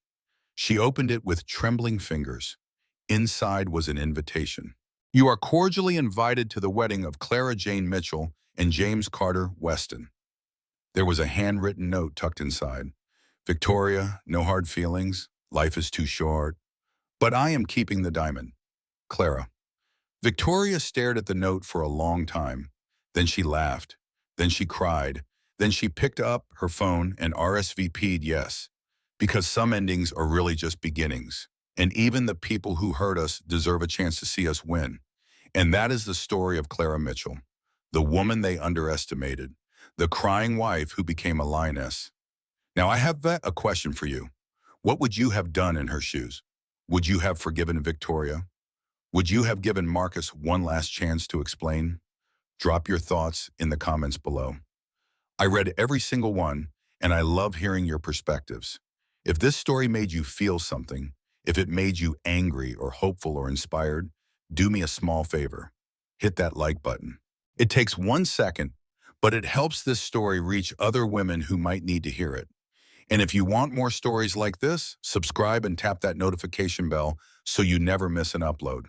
She opened it with trembling fingers. Inside was an invitation. "You are cordially invited to the wedding of Clara Jane Mitchell and James Carter Weston." There was a handwritten note tucked inside. "Victoria, no hard feelings. Life is too short. But I am keeping the diamond. Clara." Victoria stared at the note for a long time. Then she laughed. Then she cried. Then she picked up her phone and RSVP'd yes. Because some endings are really just beginnings. And even the people who hurt us deserve a chance to see us win. And that is the story of Clara Mitchell, the woman they underestimated, the crying wife who became a lioness. Now I have a question for you. What would you have done in her shoes? Would you have forgiven Victoria? Would you have given Marcus one last chance to explain? Drop your thoughts in the comments below. I read every single one, and I love hearing your perspectives. If this story made you feel something, if it made you angry or hopeful or inspired, do me a small favor. Hit that like button. It takes 1 second, but it helps this story reach other women who might need to hear it. And if you want more stories like this, subscribe and tap that notification bell so you never miss an upload.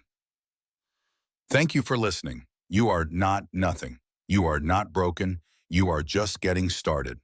Thank you for listening. You are not nothing. You are not broken. You are just getting started.